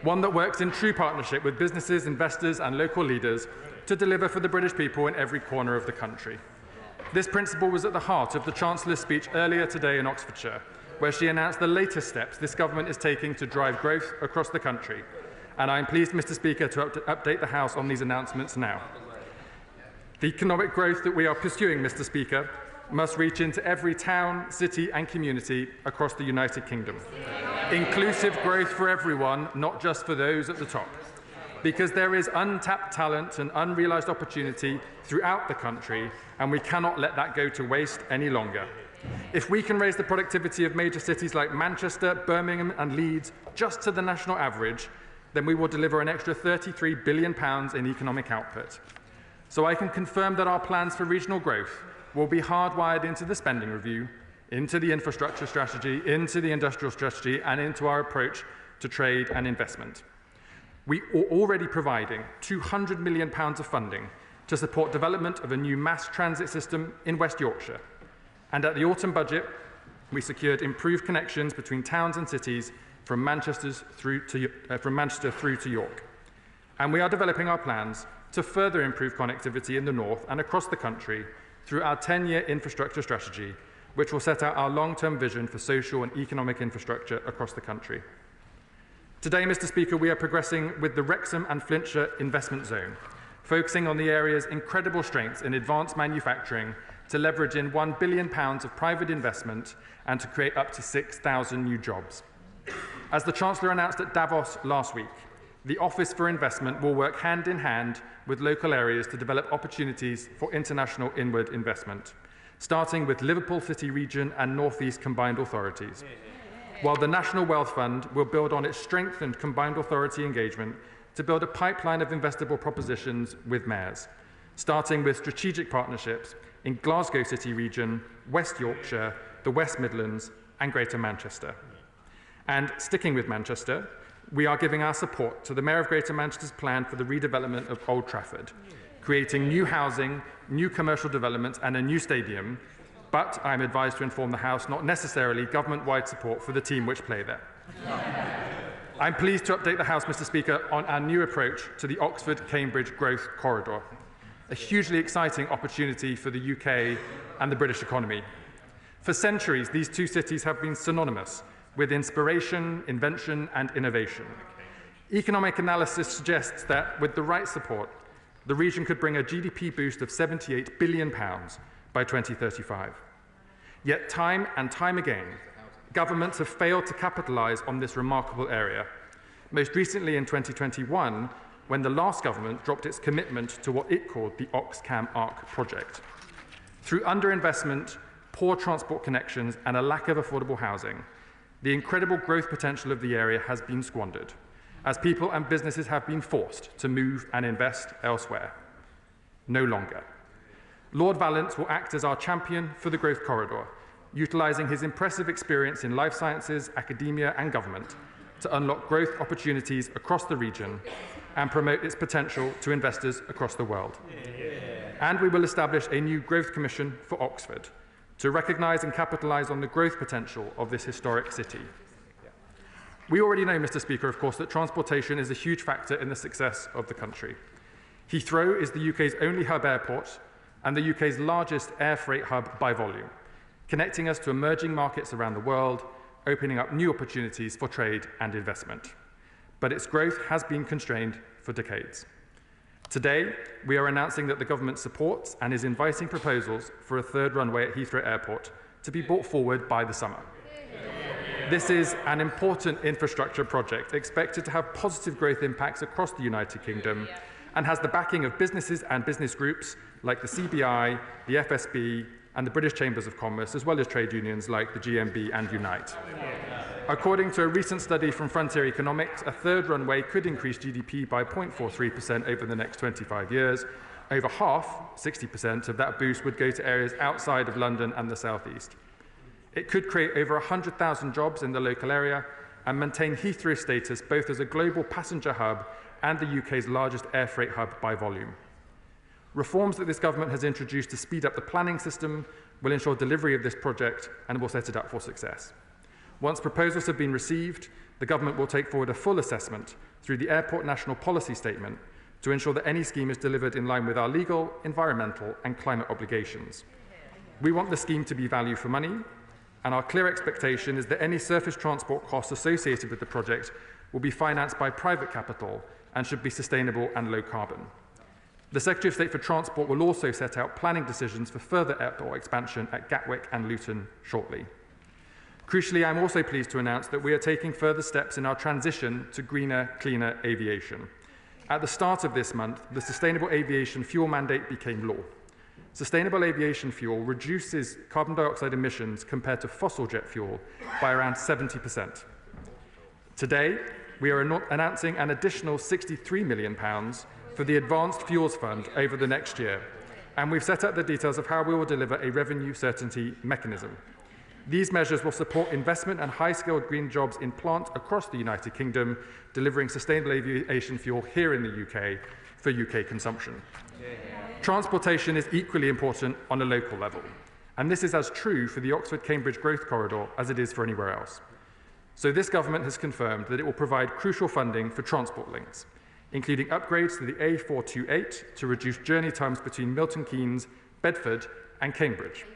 one that works in true partnership with businesses, investors and local leaders to deliver for the British people in every corner of the country. This principle was at the heart of the Chancellor's speech earlier today in Oxfordshire, where she announced the latest steps this government is taking to drive growth across the country. And I am pleased, Mr. Speaker, to update the House on these announcements now. The economic growth that we are pursuing, Mr. Speaker, must reach into every town, city and community across the United Kingdom. Inclusive growth for everyone, not just for those at the top. Because there is untapped talent and unrealised opportunity throughout the country, and we cannot let that go to waste any longer. If we can raise the productivity of major cities like Manchester, Birmingham and Leeds just to the national average, then we will deliver an extra £33 billion in economic output. So I can confirm that our plans for regional growth will be hardwired into the spending review, into the infrastructure strategy, into the industrial strategy and into our approach to trade and investment. We are already providing £200 million of funding to support development of a new mass transit system in West Yorkshire. And at the autumn budget, we secured improved connections between towns and cities from Manchester through to York. And we are developing our plans to further improve connectivity in the north and across the country through our 10-year infrastructure strategy, which will set out our long-term vision for social and economic infrastructure across the country. Today, Mr. Speaker, we are progressing with the Wrexham and Flintshire Investment Zone, focusing on the area's incredible strengths in advanced manufacturing to leverage in £1 billion of private investment and to create up to 6,000 new jobs. As the Chancellor announced at Davos last week, the Office for Investment will work hand in hand with local areas to develop opportunities for international inward investment, starting with Liverpool City Region and North East Combined Authorities, while the National Wealth Fund will build on its strengthened combined authority engagement to build a pipeline of investable propositions with mayors, starting with strategic partnerships in Glasgow City Region, West Yorkshire, the West Midlands and Greater Manchester. And sticking with Manchester, we are giving our support to the Mayor of Greater Manchester's plan for the redevelopment of Old Trafford, creating new housing, new commercial developments and a new stadium, but I am advised to inform the House not necessarily government-wide support for the team which play there. I'm pleased to update the House, Mr. Speaker, on our new approach to the Oxford-Cambridge Growth Corridor, a hugely exciting opportunity for the UK and the British economy. For centuries, these two cities have been synonymous with inspiration, invention and innovation. Economic analysis suggests that with the right support, the region could bring a GDP boost of £78 billion by 2035. Yet time and time again, governments have failed to capitalise on this remarkable area, most recently in 2021, when the last government dropped its commitment to what it called the Oxcam Arc project. Through underinvestment, poor transport connections and a lack of affordable housing, the incredible growth potential of the area has been squandered, as people and businesses have been forced to move and invest elsewhere. No longer. Lord Vallance will act as our champion for the growth corridor, utilising his impressive experience in life sciences, academia and government to unlock growth opportunities across the region and promote its potential to investors across the world. And we will establish a new growth commission for Oxford to recognise and capitalise on the growth potential of this historic city. We already know, Mr. Speaker, of course, that transportation is a huge factor in the success of the country. Heathrow is the UK's only hub airport, and the UK's largest air freight hub by volume, connecting us to emerging markets around the world, opening up new opportunities for trade and investment. But its growth has been constrained for decades. Today, we are announcing that the government supports and is inviting proposals for a third runway at Heathrow Airport to be brought forward by the summer. This is an important infrastructure project expected to have positive growth impacts across the United Kingdom and has the backing of businesses and business groups like the CBI, the FSB, and the British Chambers of Commerce, as well as trade unions like the GMB and Unite. According to a recent study from Frontier Economics, a third runway could increase GDP by 0.43% over the next 25 years. Over half, 60% of that boost would go to areas outside of London and the South East. It could create over 100,000 jobs in the local area and maintain Heathrow's status both as a global passenger hub and the UK's largest air freight hub by volume. Reforms that this government has introduced to speed up the planning system will ensure delivery of this project and will set it up for success. Once proposals have been received, the government will take forward a full assessment through the Airport National Policy Statement to ensure that any scheme is delivered in line with our legal, environmental and climate obligations. We want the scheme to be value for money, and our clear expectation is that any surface transport costs associated with the project will be financed by private capital and should be sustainable and low carbon. The Secretary of State for Transport will also set out planning decisions for further airport expansion at Gatwick and Luton shortly. Crucially, I'm also pleased to announce that we are taking further steps in our transition to greener, cleaner aviation. At the start of this month, the Sustainable Aviation Fuel Mandate became law. Sustainable aviation fuel reduces carbon dioxide emissions compared to fossil jet fuel by around 70%. Today, we are announcing an additional £63 million for the Advanced Fuels Fund over the next year, and we've set out the details of how we will deliver a revenue certainty mechanism. These measures will support investment and high-skilled green jobs in plants across the United Kingdom, delivering sustainable aviation fuel here in the UK for UK consumption. Transportation is equally important on a local level, and this is as true for the Oxford-Cambridge Growth Corridor as it is for anywhere else. So this government has confirmed that it will provide crucial funding for transport links, including upgrades to the A428 to reduce journey times between Milton Keynes, Bedford and Cambridge,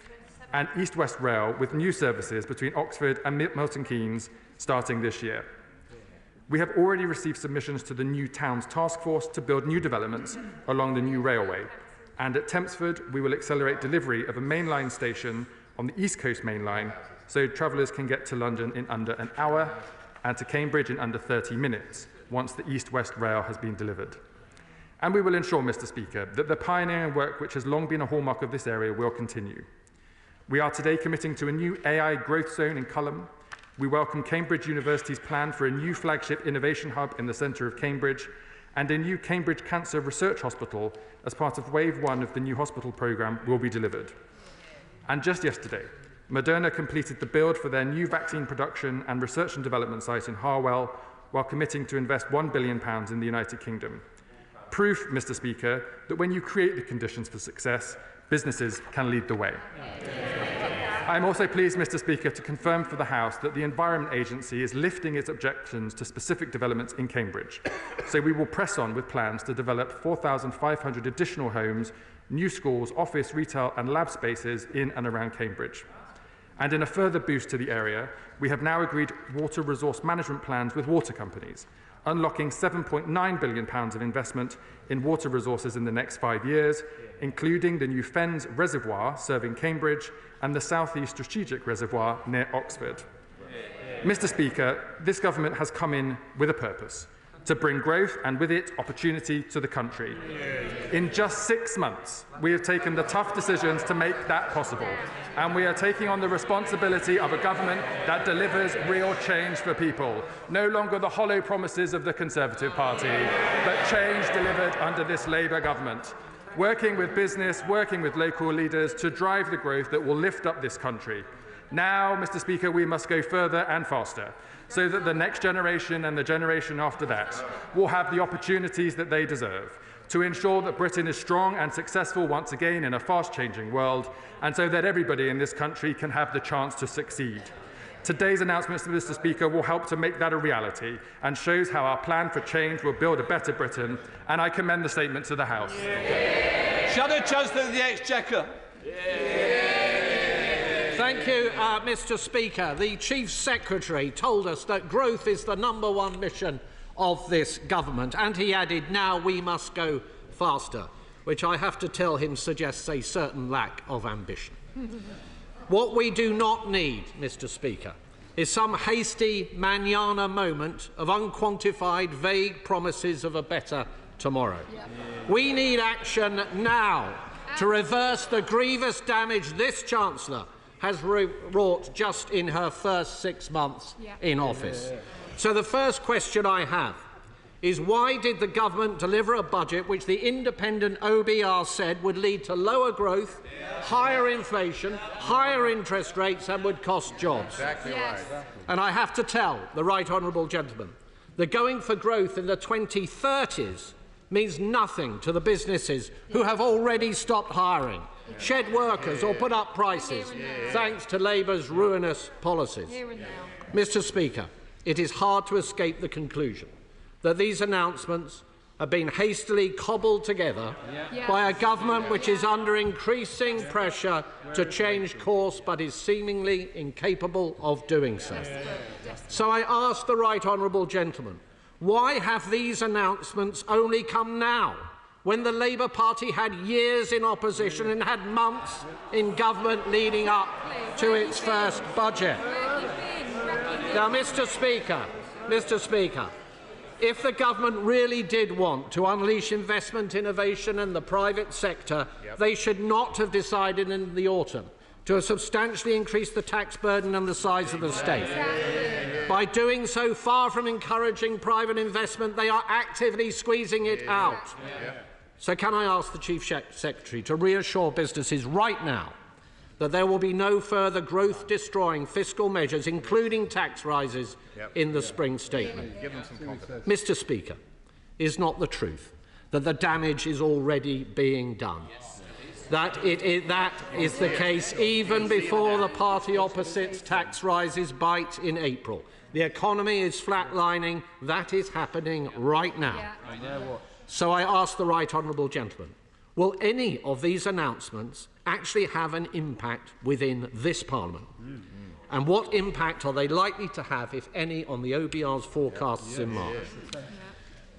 and East-West Rail with new services between Oxford and Milton Keynes starting this year. We have already received submissions to the new Towns Task Force to build new developments along the new railway, and at Tempsford we will accelerate delivery of a mainline station on the East Coast Main Line so travellers can get to London in under an hour and to Cambridge in under 30 minutes, once the East-West Rail has been delivered. And we will ensure, Mr. Speaker, that the pioneering work which has long been a hallmark of this area will continue. We are today committing to a new AI growth zone in Culham. We welcome Cambridge University's plan for a new flagship innovation hub in the centre of Cambridge and a new Cambridge Cancer Research Hospital as part of Wave 1 of the new hospital programme will be delivered. And just yesterday, Moderna completed the build for their new vaccine production and research and development site in Harwell, while committing to invest £1 billion in the United Kingdom. Proof, Mr. Speaker, that when you create the conditions for success, businesses can lead the way. I am also pleased, Mr. Speaker, to confirm for the House that the Environment Agency is lifting its objections to specific developments in Cambridge. So we will press on with plans to develop 4,500 additional homes, new schools, office, retail and lab spaces in and around Cambridge. And in a further boost to the area, we have now agreed water resource management plans with water companies, unlocking £7.9 billion of investment in water resources in the next 5 years, including the new Fens Reservoir serving Cambridge and the South East Strategic Reservoir near Oxford. Mr. Speaker, this government has come in with a purpose, to bring growth and with it opportunity to the country. In just 6 months, we have taken the tough decisions to make that possible, and we are taking on the responsibility of a government that delivers real change for people, no longer the hollow promises of the Conservative Party, but change delivered under this Labour government. Working with business, working with local leaders to drive the growth that will lift up this country. Now, Mr. Speaker, we must go further and faster, so that the next generation and the generation after that will have the opportunities that they deserve, to ensure that Britain is strong and successful once again in a fast-changing world, and so that everybody in this country can have the chance to succeed. Today's announcements, Mr. Speaker, will help to make that a reality and shows how our plan for change will build a better Britain, and I commend the statement to the House. Shadow Chancellor of the Exchequer. Thank you, Mr. Speaker. The Chief Secretary told us that growth is the #1 mission of this government, and he added, now we must go faster, which I have to tell him suggests a certain lack of ambition. What we do not need, Mr. Speaker, is some hasty manana moment of unquantified, vague promises of a better tomorrow. We need action now to reverse the grievous damage this Chancellor has wrought just in her first 6 months in office. So the first question I have is, why did the government deliver a budget which the independent OBR said would lead to lower growth, higher inflation, higher interest rates and would cost jobs? Exactly right. And I have to tell the right honourable gentleman that going for growth in the 2030s means nothing to the businesses who have already stopped hiring, shed workers or put up prices thanks to Labour's ruinous policies. Mr. Speaker, it is hard to escape the conclusion that these announcements have been hastily cobbled together by a government which is under increasing pressure to change course but is seemingly incapable of doing so. So I ask the right honourable gentleman, why have these announcements only come now, when the Labour Party had years in opposition and had months in government leading up to its first budget? Now, Mr. Speaker, if the government really did want to unleash investment, innovation and the private sector, they should not have decided in the autumn to substantially increase the tax burden and the size of the state. By doing so, far from encouraging private investment, they are actively squeezing it out. So can I ask the Chief Secretary to reassure businesses right now that there will be no further growth-destroying fiscal measures, including tax rises, in the spring statement? Mr. Speaker, is not the truth that the damage is already being done? That is the case even before the party opposite's tax rises bite in April. The economy is flatlining. That is happening right now. So I ask the right honourable gentleman, will any of these announcements actually have an impact within this Parliament? And what impact are they likely to have, if any, on the OBR's forecasts in March?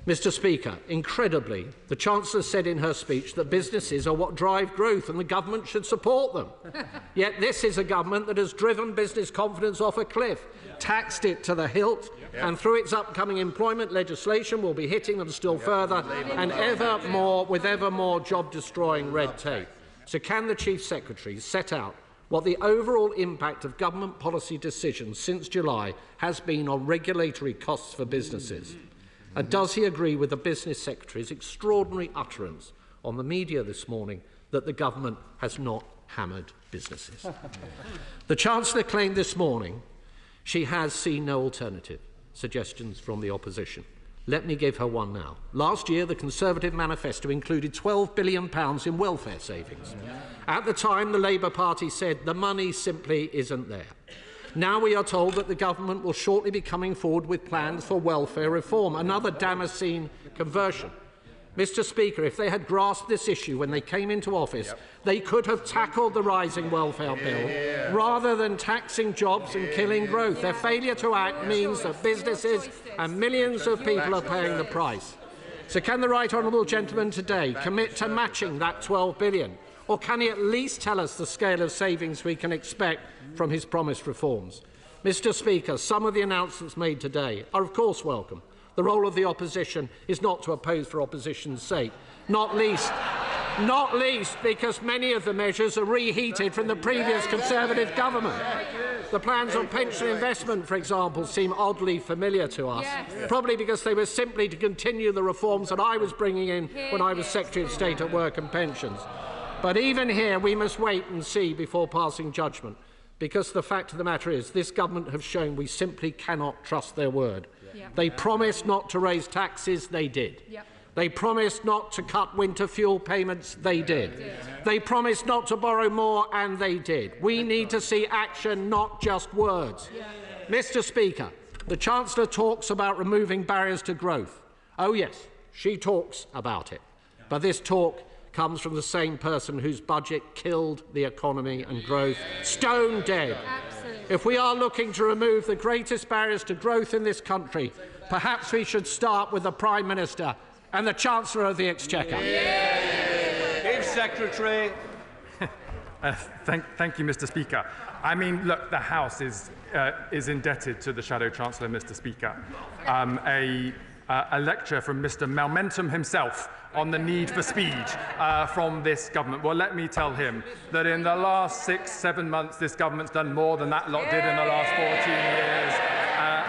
Mr. Speaker, incredibly, the Chancellor said in her speech that businesses are what drive growth and the government should support them. Yet this is a government that has driven business confidence off a cliff, taxed it to the hilt, and through its upcoming employment legislation will be hitting them still further and with ever more job-destroying red tape. So can the Chief Secretary set out what the overall impact of government policy decisions since July has been on regulatory costs for businesses? And does he agree with the Business Secretary's extraordinary utterance on the media this morning that the government has not hammered businesses? The Chancellor claimed this morning she has seen no alternative suggestions from the opposition. Let me give her one now. Last year, the Conservative manifesto included £12 billion in welfare savings. At the time, the Labour Party said the money simply isn't there. Now we are told that the government will shortly be coming forward with plans for welfare reform, another Damascene conversion. Mr. Speaker, if they had grasped this issue when they came into office, they could have tackled the rising welfare bill rather than taxing jobs and killing growth. Their failure to act means that businesses and millions of people are paying the price. So can the right honourable gentleman today commit to matching that £12 billion? Or can he at least tell us the scale of savings we can expect from his promised reforms? Mr. Speaker, some of the announcements made today are of course welcome. The role of the opposition is not to oppose for opposition's sake, not least because many of the measures are reheated from the previous Conservative government. The plans on pension investment, for example, seem oddly familiar to us, probably because they were simply to continue the reforms that I was bringing in when I was Secretary of State at Work and Pensions. But even here, we must wait and see before passing judgment, because the fact of the matter is this government have shown we simply cannot trust their word. They promised not to raise taxes, they did. They promised not to cut winter fuel payments, they did. They promised not to borrow more, and they did. We need to see action, not just words. Mr. Speaker, the Chancellor talks about removing barriers to growth. Oh yes, she talks about it. But this talk comes from the same person whose budget killed the economy and growth stone dead. Absolutely. If we are looking to remove the greatest barriers to growth in this country, perhaps we should start with the Prime Minister and the Chancellor of the Exchequer. Chief Secretary. Thank you, Mr. Speaker. I mean, look, the House is indebted to the Shadow Chancellor, Mr. Speaker. A lecture from Mr. Momentum himself on the need for speed from this government. Well, let me tell him that in the last 6-7 months, this government's done more than that lot did in the last 14 years,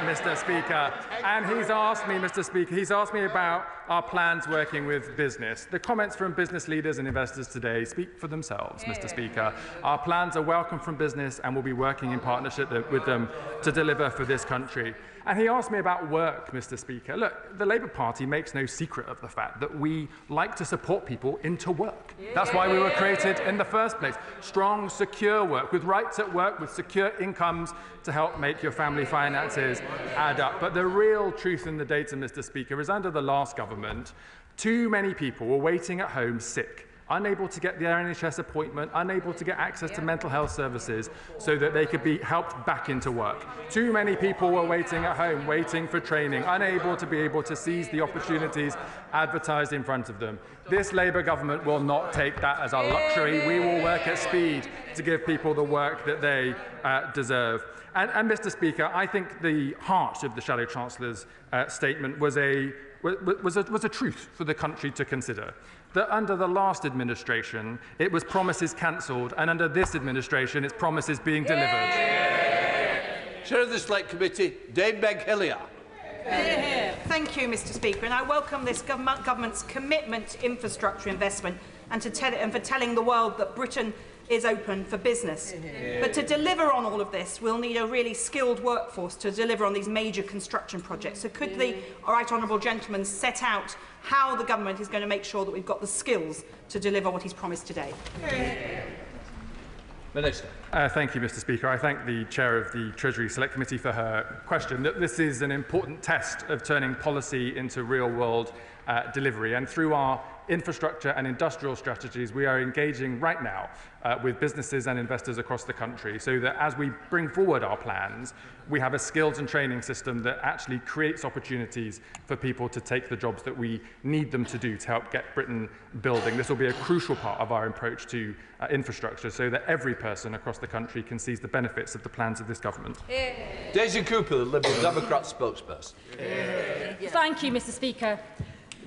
Mr. Speaker. And he's asked me, Mr. Speaker, he's asked me about our plans working with business. The comments from business leaders and investors today speak for themselves, Mr. Speaker. Our plans are welcome from business and we'll be working in partnership with them to deliver for this country. And he asked me about work, Mr. Speaker. Look, the Labour Party makes no secret of the fact that we like to support people into work. That's why we were created in the first place. Strong, secure work, with rights at work, with secure incomes to help make your family finances add up. But the real truth in the data, Mr. Speaker, is under the last government, too many people were waiting at home sick, unable to get their NHS appointment, unable to get access to mental health services so that they could be helped back into work. Too many people were waiting at home, waiting for training, unable to be able to seize the opportunities advertised in front of them. This Labour government will not take that as a luxury. We will work at speed to give people the work that they deserve. And Mr. Speaker, I think the heart of the Shadow Chancellor's statement was a truth for the country to consider. That under the last administration, it was promises cancelled, and under this administration, it's promises being delivered. Chair of the Select Committee, Dame Meg Hillier. Thank you, Mr. Speaker, and I welcome this government's commitment to infrastructure investment and for telling the world that Britain is open for business. But to deliver on all of this, we'll need a really skilled workforce to deliver on these major construction projects. So could the right honourable gentleman set out how the government is going to make sure that we've got the skills to deliver what he's promised today? Minister. Thank you, Mr. Speaker. I thank the Chair of the Treasury Select Committee for her question. This is an important test of turning policy into real-world delivery. And through our infrastructure and industrial strategies, we are engaging right now with businesses and investors across the country so that as we bring forward our plans, we have a skills and training system that actually creates opportunities for people to take the jobs that we need them to do to help get Britain building. This will be a crucial part of our approach to infrastructure so that every person across the country can seize the benefits of the plans of this government. Daisy Cooper, the Liberal Democrat spokesperson. Thank you, Mr. Speaker.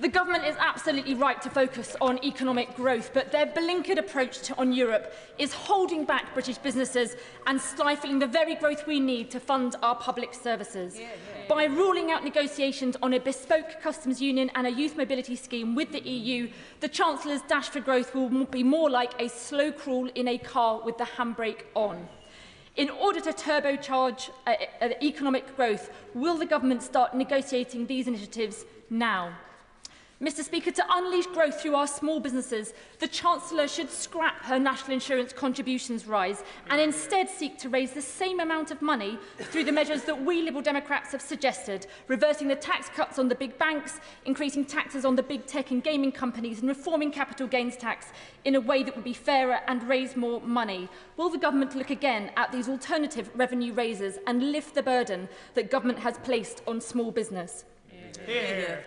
The government is absolutely right to focus on economic growth, but their blinkered approach on Europe is holding back British businesses and stifling the very growth we need to fund our public services. By ruling out negotiations on a bespoke customs union and a youth mobility scheme with the EU, the Chancellor's dash for growth will be more like a slow crawl in a car with the handbrake on. In order to turbocharge economic growth, will the government start negotiating these initiatives now? Mr. Speaker, to unleash growth through our small businesses, the Chancellor should scrap her national insurance contributions rise and instead seek to raise the same amount of money through the measures that we Liberal Democrats have suggested, reversing the tax cuts on the big banks, increasing taxes on the big tech and gaming companies and reforming capital gains tax in a way that would be fairer and raise more money. Will the government look again at these alternative revenue raises and lift the burden that government has placed on small business?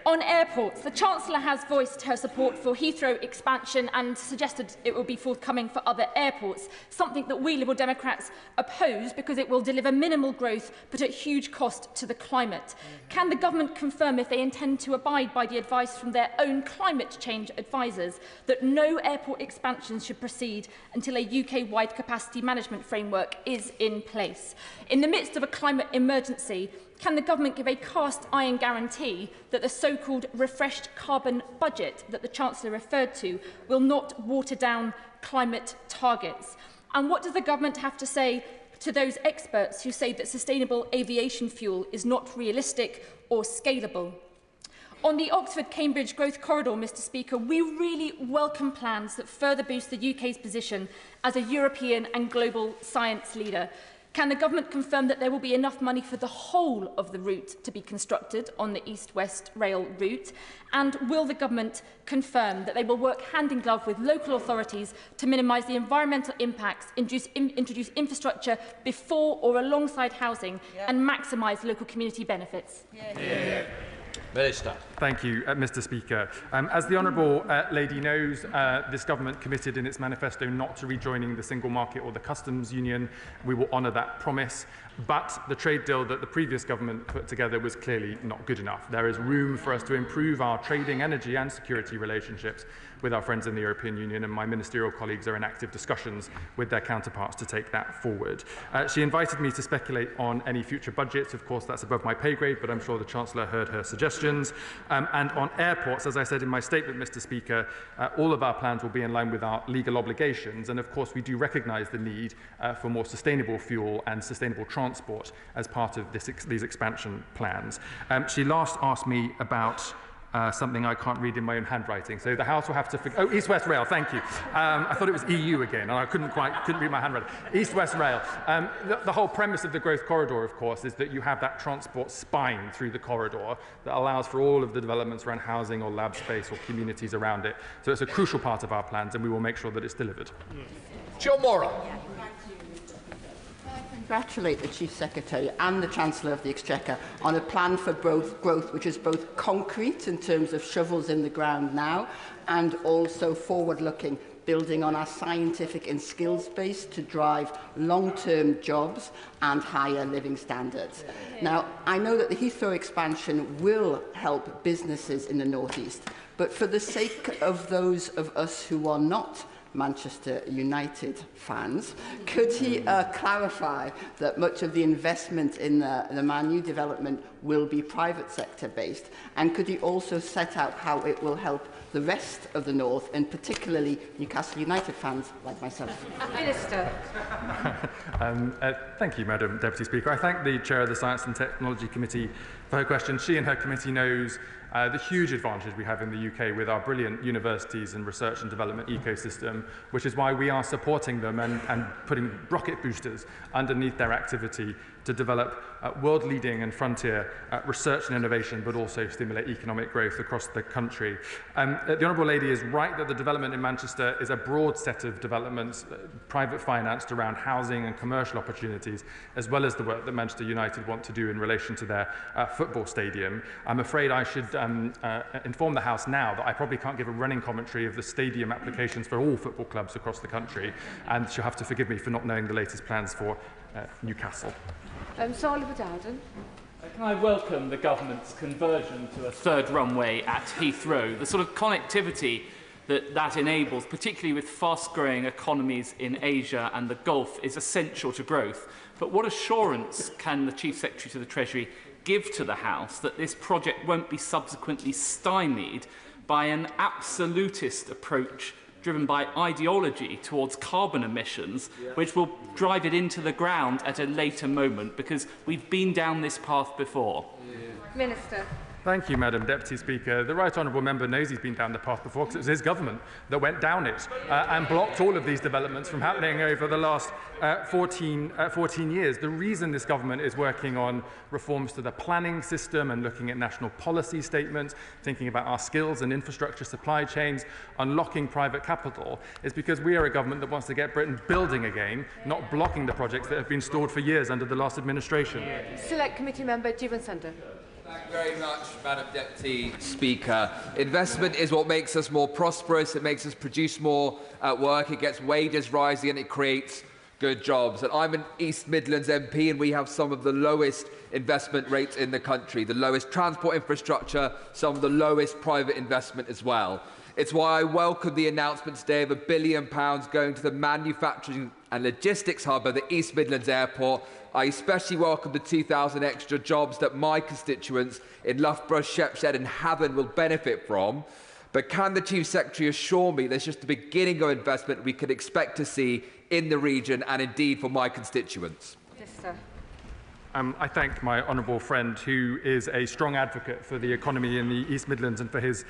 On airports, the Chancellor has voiced her support for Heathrow expansion and suggested it will be forthcoming for other airports, something that we Liberal Democrats oppose because it will deliver minimal growth but at huge cost to the climate. Can the government confirm if they intend to abide by the advice from their own climate change advisers that no airport expansions should proceed until a UK-wide capacity management framework is in place? In the midst of a climate emergency, can the government give a cast-iron guarantee that the so-called refreshed carbon budget that the Chancellor referred to will not water down climate targets? And what does the government have to say to those experts who say that sustainable aviation fuel is not realistic or scalable? On the Oxford-Cambridge Growth Corridor, Mr. Speaker, we really welcome plans that further boost the UK's position as a European and global science leader. Can the Government confirm that there will be enough money for the whole of the route to be constructed on the East-West Rail route? And will the Government confirm that they will work hand in glove with local authorities to minimise the environmental impacts, introduce infrastructure before or alongside housing, and maximise local community benefits? Minister. Thank you, Mr. Speaker. As the Honourable Lady knows, this government committed in its manifesto not to rejoining the single market or the customs union. We will honour that promise. But the trade deal that the previous government put together was clearly not good enough. There is room for us to improve our trading, energy and security relationships with our friends in the European Union, and my ministerial colleagues are in active discussions with their counterparts to take that forward. She invited me to speculate on any future budgets. Of course, that's above my pay grade, but I'm sure the Chancellor heard her suggestions. And on airports, as I said in my statement, Mr. Speaker, all of our plans will be in line with our legal obligations. And of course, we do recognise the need for more sustainable fuel and sustainable transport as part of these expansion plans. She last asked me about something I can't read in my own handwriting. So the House will have to... Oh, East-West Rail, thank you. I thought it was EU again, and I couldn't read my handwriting. East-West Rail. The whole premise of the growth corridor, of course, is that you have that transport spine through the corridor that allows for all of the developments around housing or lab space or communities around it. So it's a crucial part of our plans, and we will make sure that it's delivered. Jill Morrow. Congratulate the Chief Secretary and the Chancellor of the Exchequer on a plan for growth which is both concrete in terms of shovels in the ground now and also forward-looking, building on our scientific and skills base to drive long-term jobs and higher living standards. Now, I know that the Heathrow expansion will help businesses in the North East, but for the sake of those of us who are not Manchester United fans, could he clarify that much of the investment in the Man U development will be private sector based, and could he also set out how it will help the rest of the North, and particularly Newcastle United fans like myself? Minister. Thank you, Madam Deputy Speaker. I thank the Chair of the Science and Technology Committee for her question. She and her committee knows the huge advantage we have in the UK with our brilliant universities and research and development ecosystem, which is why we are supporting them and putting rocket boosters underneath their activity to develop world-leading and frontier research and innovation, but also stimulate economic growth across the country. The Honourable Lady is right that the development in Manchester is a broad set of developments, private financed around housing and commercial opportunities, as well as the work that Manchester United want to do in relation to their football stadium. I'm afraid I should inform the House now that I probably can't give a running commentary of the stadium applications for all football clubs across the country, and she'll have to forgive me for not knowing the latest plans for Newcastle. Sir Oliver Dowden. Can I welcome the government's conversion to a third runway at Heathrow? The sort of connectivity that enables, particularly with fast-growing economies in Asia and the Gulf, is essential to growth. But what assurance can the Chief Secretary to the Treasury give to the House that this project won't be subsequently stymied by an absolutist approach driven by ideology towards carbon emissions, which will drive it into the ground at a later moment, because we've been down this path before? Minister. Thank you, Madam Deputy Speaker. The Right Honourable Member knows he's been down the path before, because it was his government that went down it and blocked all of these developments from happening over the last 14 years. The reason this government is working on reforms to the planning system and looking at national policy statements, thinking about our skills and infrastructure supply chains, unlocking private capital, is because we are a government that wants to get Britain building again, not blocking the projects that have been stalled for years under the last administration. Select Committee Member Jivan Sandhu. Thank you very much, Madam Deputy Speaker. Investment is what makes us more prosperous, it makes us produce more work, it gets wages rising and it creates good jobs. And I'm an East Midlands MP and we have some of the lowest investment rates in the country, the lowest transport infrastructure, some of the lowest private investment as well. It's why I welcome the announcement today of £1 billion going to the manufacturing and logistics hub of the East Midlands Airport. I especially welcome the 2,000 extra jobs that my constituents in Loughborough, Shepshed and Havant will benefit from. But can the Chief Secretary assure me there's just the beginning of investment we can expect to see in the region and indeed for my constituents? Yes, sir. I thank my honourable friend, who is a strong advocate for the economy in the East Midlands and for his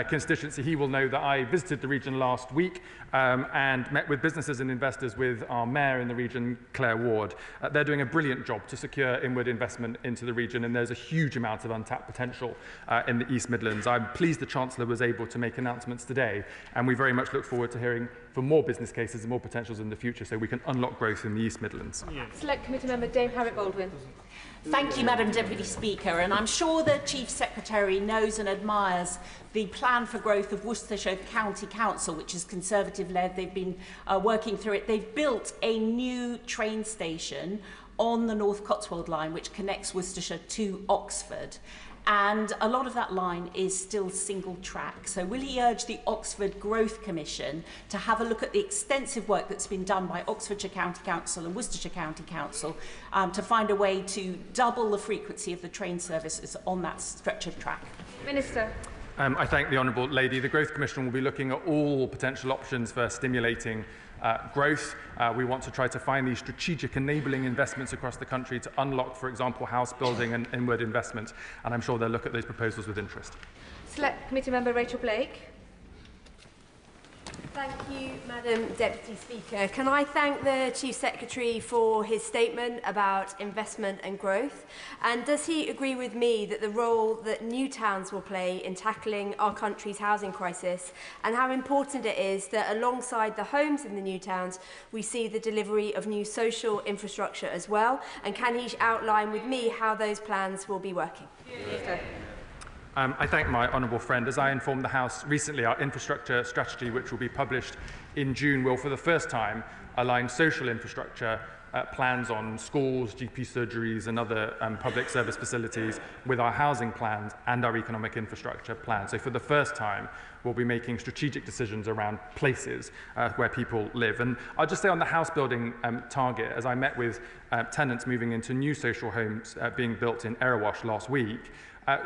constituency. He will know that I visited the region last week and met with businesses and investors with our mayor in the region, Claire Ward. They're doing a brilliant job to secure inward investment into the region, and there's a huge amount of untapped potential in the East Midlands. I'm pleased the Chancellor was able to make announcements today, and we very much look forward to hearing from more business cases and more potentials in the future so we can unlock growth in the East Midlands. Select Committee Member Dame Harriet Baldwin. Thank you, Madam Deputy Speaker, and I'm sure the Chief Secretary knows and admires the plan for growth of Worcestershire County Council, which is Conservative-led. They've been working through it. They've built a new train station on the North Cotswold line, which connects Worcestershire to Oxford. And a lot of that line is still single track. So will he urge the Oxford Growth Commission to have a look at the extensive work that's been done by Oxfordshire County Council and Worcestershire County Council to find a way to double the frequency of the train services on that stretch of track? Minister. I thank the Honourable Lady. The Growth Commission will be looking at all potential options for stimulating growth. We want to try to find these strategic enabling investments across the country to unlock, for example, house building and inward investment, and I'm sure they'll look at those proposals with interest. Select Committee Member Rachel Blake. Thank you, Madam Deputy Speaker. Can I thank the Chief Secretary for his statement about investment and growth? And does he agree with me that the role that new towns will play in tackling our country's housing crisis, and how important it is that alongside the homes in the new towns, we see the delivery of new social infrastructure as well? And can he outline with me how those plans will be working? Minister. I thank my honourable friend. As I informed the House recently, our infrastructure strategy, which will be published in June, will for the first time align social infrastructure plans on schools, GP surgeries and other public service facilities with our housing plans and our economic infrastructure plans. So for the first time, we'll be making strategic decisions around places where people live. And I'll just say on the house building target, as I met with tenants moving into new social homes being built in Erewash last week,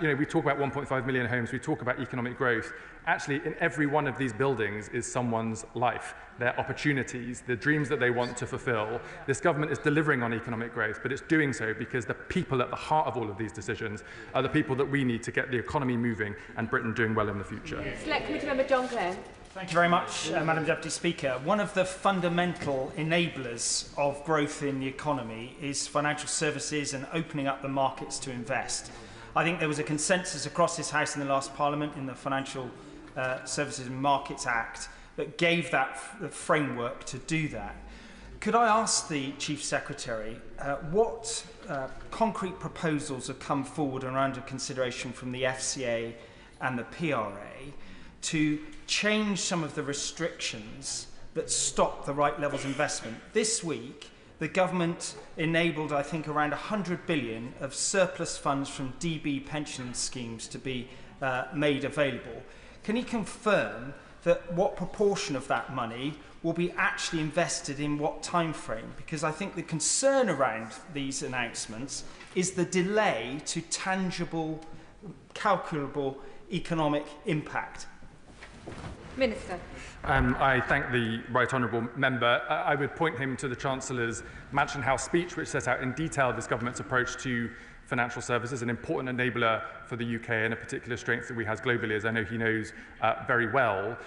we talk about 1.5 million homes, we talk about economic growth. Actually, in every one of these buildings is someone's life, their opportunities, the dreams that they want to fulfill. This government is delivering on economic growth, but it's doing so because the people at the heart of all of these decisions are the people that we need to get the economy moving and Britain doing well in the future. Select Committee Member John Clare. Thank you very much, Madam Deputy Speaker. One of the fundamental enablers of growth in the economy is financial services and opening up the markets to invest. I think there was a consensus across this House in the last Parliament in the Financial Services and Markets Act that gave that the framework to do that. Could I ask the Chief Secretary what concrete proposals have come forward and are under consideration from the FCA and the PRA to change some of the restrictions that stop the right levels of investment? This week, the government enabled, I think, around 100 billion of surplus funds from DB pension schemes to be made available. Can he confirm that what proportion of that money will be actually invested in what time frame? Because I think the concern around these announcements is the delay to tangible, calculable economic impact. Minister. I thank the right honourable member. I would point him to the Chancellor's Mansion House speech, which set out in detail this government's approach to financial services, an important enabler for the UK and a particular strength that we have globally, as I know he knows very well.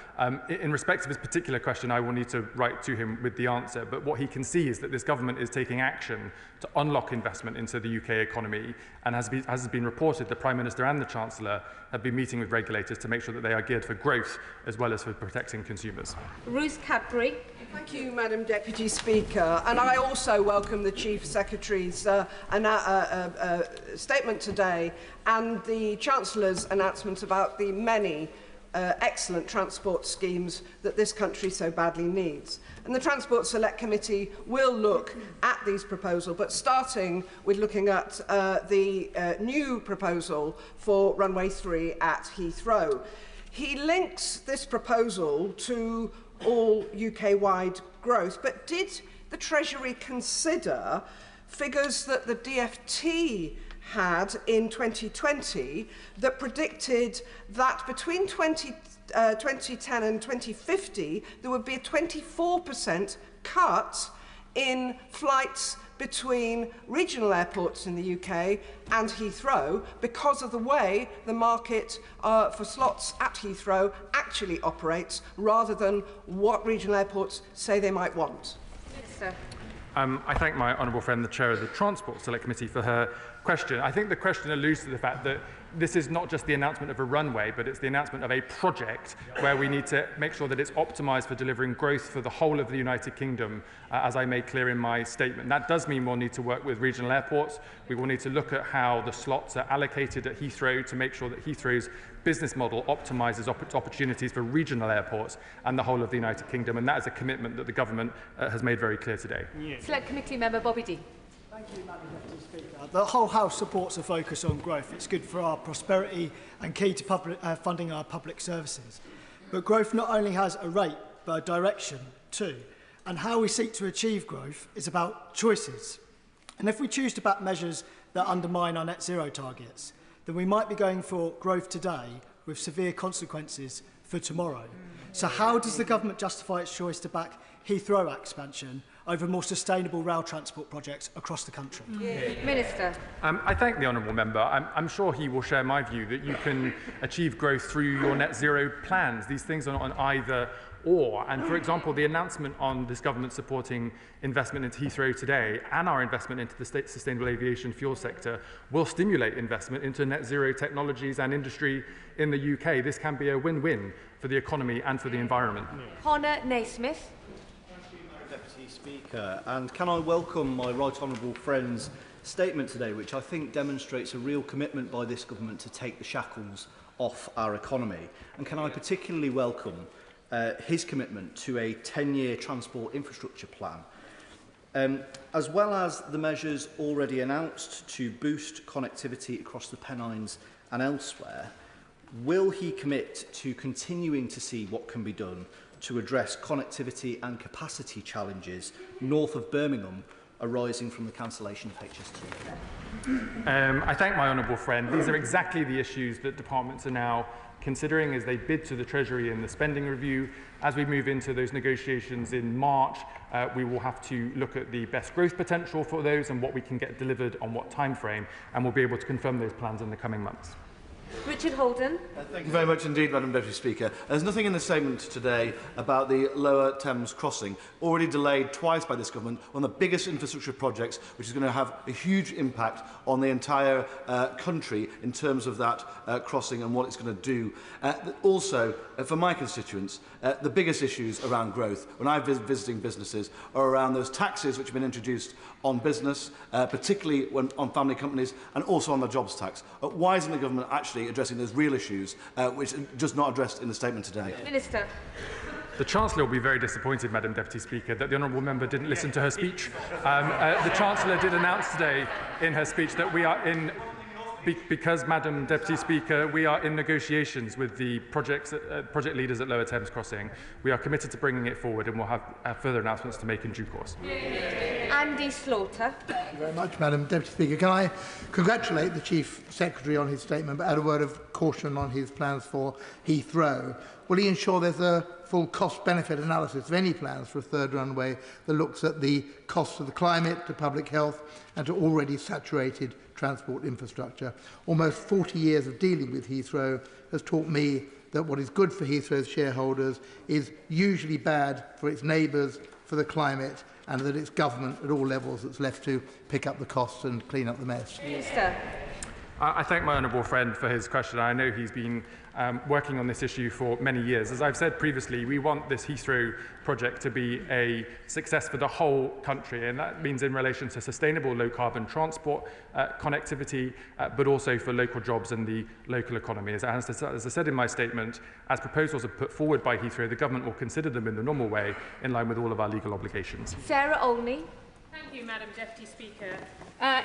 In respect of his particular question, I will need to write to him with the answer, but what he can see is that this government is taking action to unlock investment into the UK economy, and as has been reported, the Prime Minister and the Chancellor have been meeting with regulators to make sure that they are geared for growth as well as for protecting consumers. Ruth Cadbury. Thank you, Madam Deputy Speaker. And I also welcome the Chief Secretary's statement today and the Chancellor's announcement about the many excellent transport schemes that this country so badly needs. And the Transport Select Committee will look at these proposals, but starting with looking at the new proposal for Runway 3 at Heathrow. He links this proposal to all UK-wide growth, but did the Treasury consider figures that the DfT had in 2020 that predicted that between 2010 and 2050 there would be a 24% cut in flights between regional airports in the UK and Heathrow because of the way the market for slots at Heathrow actually operates, rather than what regional airports say they might want? Minister. I thank my honourable friend, the Chair of the Transport Select Committee, for her question. I think the question alludes to the fact that this is not just the announcement of a runway, but it's the announcement of a project where we need to make sure that it's optimised for delivering growth for the whole of the United Kingdom, as I made clear in my statement. That does mean we'll need to work with regional airports. We will need to look at how the slots are allocated at Heathrow to make sure that Heathrow's business model optimises opportunities for regional airports and the whole of the United Kingdom. And that is a commitment that the government has made very clear today. Select Committee Member Bobby Dee. Thank you, Madam Deputy Speaker. The whole House supports a focus on growth. It's good for our prosperity and key to funding our public services. But growth not only has a rate, but a direction too. And how we seek to achieve growth is about choices. And if we choose to back measures that undermine our net zero targets, then we might be going for growth today with severe consequences for tomorrow. So how does the government justify its choice to back Heathrow expansion over more sustainable rail transport projects across the country? Minister. I thank the honourable member. I'm sure he will share my view that you can achieve growth through your net zero plans. These things are not an either or. And for example, the announcement on this government supporting investment into Heathrow today and our investment into the state sustainable aviation fuel sector will stimulate investment into net zero technologies and industry in the UK. This can be a win-win for the economy and for the environment. Connor Naismith. Deputy Speaker, and can I welcome my right honourable friend's statement today, which I think demonstrates a real commitment by this government to take the shackles off our economy. And can I particularly welcome his commitment to a 10-year transport infrastructure plan, as well as the measures already announced to boost connectivity across the Pennines and elsewhere. Will he commit to continuing to see what can be done to address connectivity and capacity challenges north of Birmingham arising from the cancellation of HS2? I thank my honourable friend. These are exactly the issues that departments are now considering as they bid to the Treasury in the spending review. As we move into those negotiations in March, we will have to look at the best growth potential for those and what we can get delivered on what time frame, and we'll be able to confirm those plans in the coming months. Richard Holden. Thank you very much indeed, Madam Deputy Speaker. There's nothing in the statement today about the Lower Thames crossing, already delayed twice by this government, one of the biggest infrastructure projects, which is going to have a huge impact on the entire country in terms of that crossing and what it's going to do. Also, for my constituents, the biggest issues around growth, when I'm visiting businesses, are around those taxes which have been introduced on business, particularly on family companies, and also on the jobs tax. Why isn't the government actually addressing those real issues, which are just not addressed in the statement today? Minister. The Chancellor will be very disappointed, Madam Deputy Speaker, that the honourable member didn't listen to her speech. The Chancellor did announce today in her speech that we are in, because, Madam Deputy Speaker, we are in negotiations with the project leaders at Lower Thames Crossing. We are committed to bringing it forward, and we'll have further announcements to make in due course. Andy Slaughter. Thank you very much, Madam Deputy Speaker. Can I congratulate the Chief Secretary on his statement, but add a word of caution on his plans for Heathrow? Will he ensure there's a full cost-benefit analysis of any plans for a third runway that looks at the costs of the climate, to public health and to already saturated transport infrastructure? Almost 40 years of dealing with Heathrow has taught me that what is good for Heathrow's shareholders is usually bad for its neighbours, for the climate, and that it's government at all levels that's left to pick up the costs and clean up the mess. Minister. I thank my honourable friend for his question. I know he's been working on this issue for many years. As I've said previously, we want this Heathrow project to be a success for the whole country, and that means in relation to sustainable low-carbon transport connectivity, but also for local jobs and the local economy. As I said in my statement, as proposals are put forward by Heathrow, the government will consider them in the normal way, in line with all of our legal obligations. Sarah Olney. Thank you, Madam Deputy Speaker.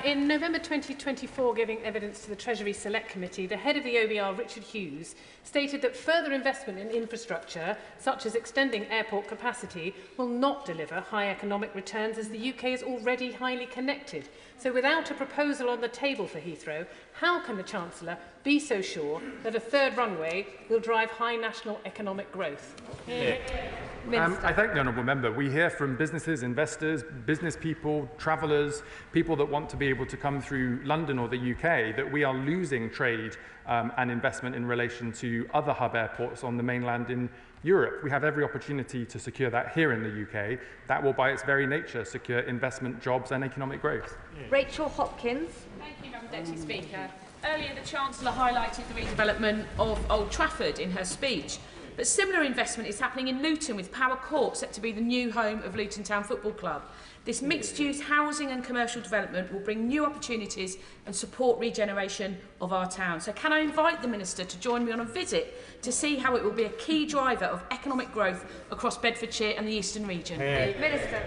In November 2024, giving evidence to the Treasury Select Committee, the head of the OBR, Richard Hughes, stated that further investment in infrastructure, such as extending airport capacity, will not deliver high economic returns as the UK is already highly connected. So without a proposal on the table for Heathrow, how can the Chancellor be so sure that a third runway will drive high national economic growth? I thank the honourable member. We hear from businesses, investors, business people, travellers, people that want to be able to come through London or the UK, that we are losing trade and investment in relation to other hub airports on the mainland in Europe. We have every opportunity to secure that here in the UK. That will, by its very nature, secure investment, jobs and economic growth. Rachel Hopkins. Thank you, Madam Deputy Speaker. Earlier, the Chancellor highlighted the redevelopment of Old Trafford in her speech. But similar investment is happening in Luton, with Power Court set to be the new home of Luton Town Football Club. This mixed-use housing and commercial development will bring new opportunities and support regeneration of our town. So can I invite the Minister to join me on a visit to see how it will be a key driver of economic growth across Bedfordshire and the Eastern region? Minister.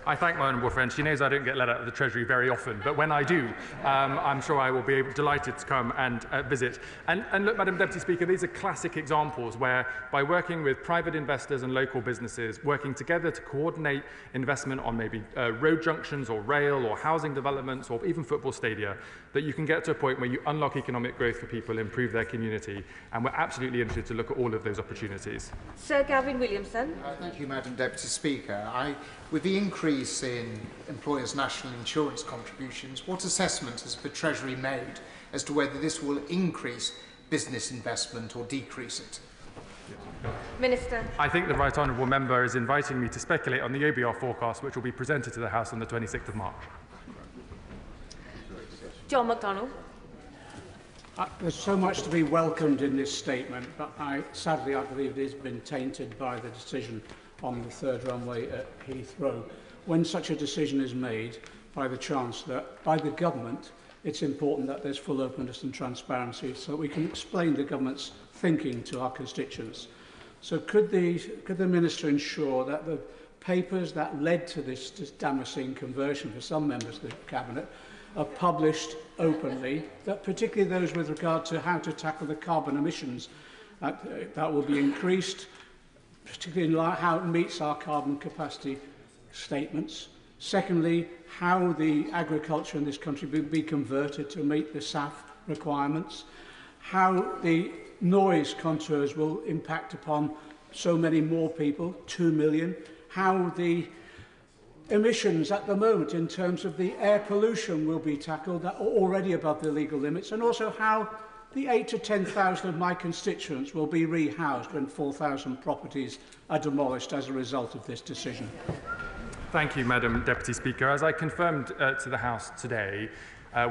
I thank my honourable friend. She knows I don't get let out of the Treasury very often, but when I do, I'm sure I will be delighted to come and visit. And look, Madam Deputy Speaker, these are classic examples where, by working with private investors and local businesses, working together to coordinate investment on maybe road junctions or rail or housing developments or even football stadia, that you can get to a point where you unlock economic growth for people, improve their community, and we're absolutely interested to look at all of those opportunities. Sir Gavin Williamson. Thank you, Madam Deputy Speaker. With the increase in employers' national insurance contributions, what assessment has the Treasury made as to whether this will increase business investment or decrease it? Minister. I think the right honourable member is inviting me to speculate on the OBR forecast, which will be presented to the House on the 26th of March. John McDonnell. There's so much to be welcomed in this statement, but sadly I believe it has been tainted by the decision on the third runway at Heathrow. When such a decision is made by the Chancellor, by the government, it's important that there's full openness and transparency so that we can explain the government's thinking to our constituents. So could the Minister ensure that the papers that led to this Damascene conversion for some members of the Cabinet are published openly, that particularly those with regard to how to tackle the carbon emissions that will be increased, particularly in how it meets our carbon capacity statements. Secondly, how the agriculture in this country will be converted to meet the SAF requirements, how the noise contours will impact upon so many more people, 2 million, how the emissions at the moment in terms of the air pollution will be tackled that are already above the legal limits, and also how the 8,000 to 10,000 of my constituents will be rehoused when 4,000 properties are demolished as a result of this decision. Thank you, Madam Deputy Speaker. As I confirmed to the House today,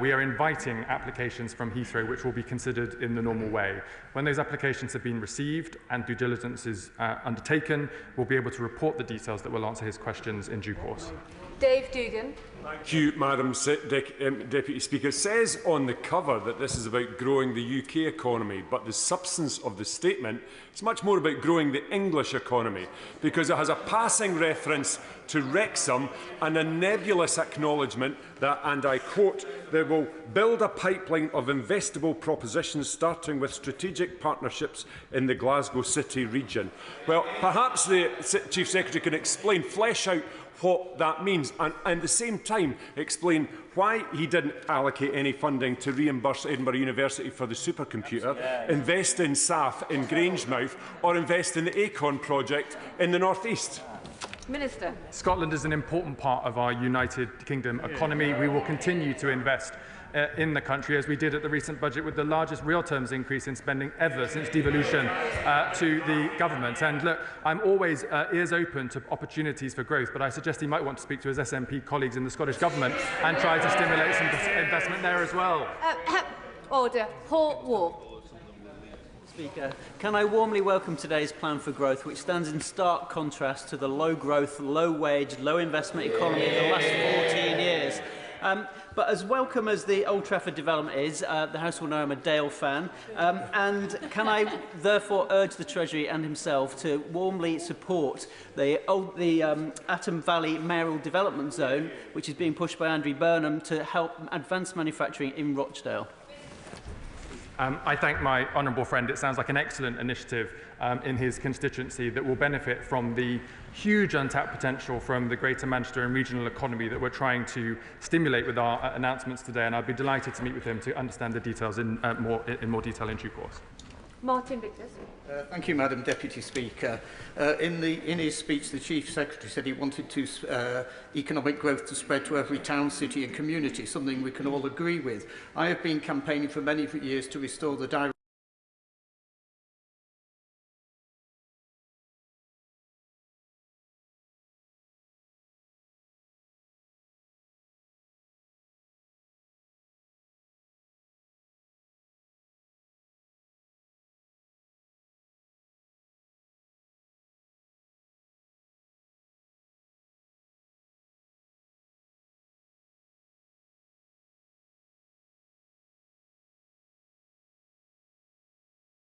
we are inviting applications from Heathrow which will be considered in the normal way. When those applications have been received and due diligence is undertaken, we'll be able to report the details that will answer his questions in due course. Dave Dugan. Thank you, Madam Deputy Speaker. It says on the cover that this is about growing the UK economy, but the substance of the statement is much more about growing the English economy, because it has a passing reference to Wrexham and a nebulous acknowledgement that, and I quote, they will build a pipeline of investable propositions starting with strategic partnerships in the Glasgow City region. Well, perhaps the Chief Secretary can explain, flesh out what that means, and at the same time explain why he didn't allocate any funding to reimburse Edinburgh University for the supercomputer, invest in SAF in Grangemouth, or invest in the ACON project in the North East. Minister. Scotland is an important part of our United Kingdom economy. We will continue to invest in the country, as we did at the recent budget, with the largest real terms increase in spending ever since devolution to the government. And look, I'm always ears open to opportunities for growth, but I suggest he might want to speak to his SNP colleagues in the Scottish Government and try to stimulate some investment there as well. Order. Paul War. Speaker, can I warmly welcome today's plan for growth, which stands in stark contrast to the low-growth, low-wage, low-investment economy of the last 14 years. But as welcome as the Old Trafford development is, the House will know I'm a Dale fan, and can I therefore urge the Treasury and himself to warmly support the Atom Valley Mayoral Development Zone, which is being pushed by Andrew Burnham to help advance manufacturing in Rochdale? I thank my honourable friend. It sounds like an excellent initiative in his constituency that will benefit from the huge untapped potential from the Greater Manchester and regional economy that we're trying to stimulate with our announcements today, and I'd be delighted to meet with him to understand the details in more detail in due course. Martin Victor. Thank you, Madam Deputy Speaker. In his speech, the Chief Secretary said he wanted economic growth to spread to every town, city and community, something we can all agree with. I have been campaigning for many years to restore the direct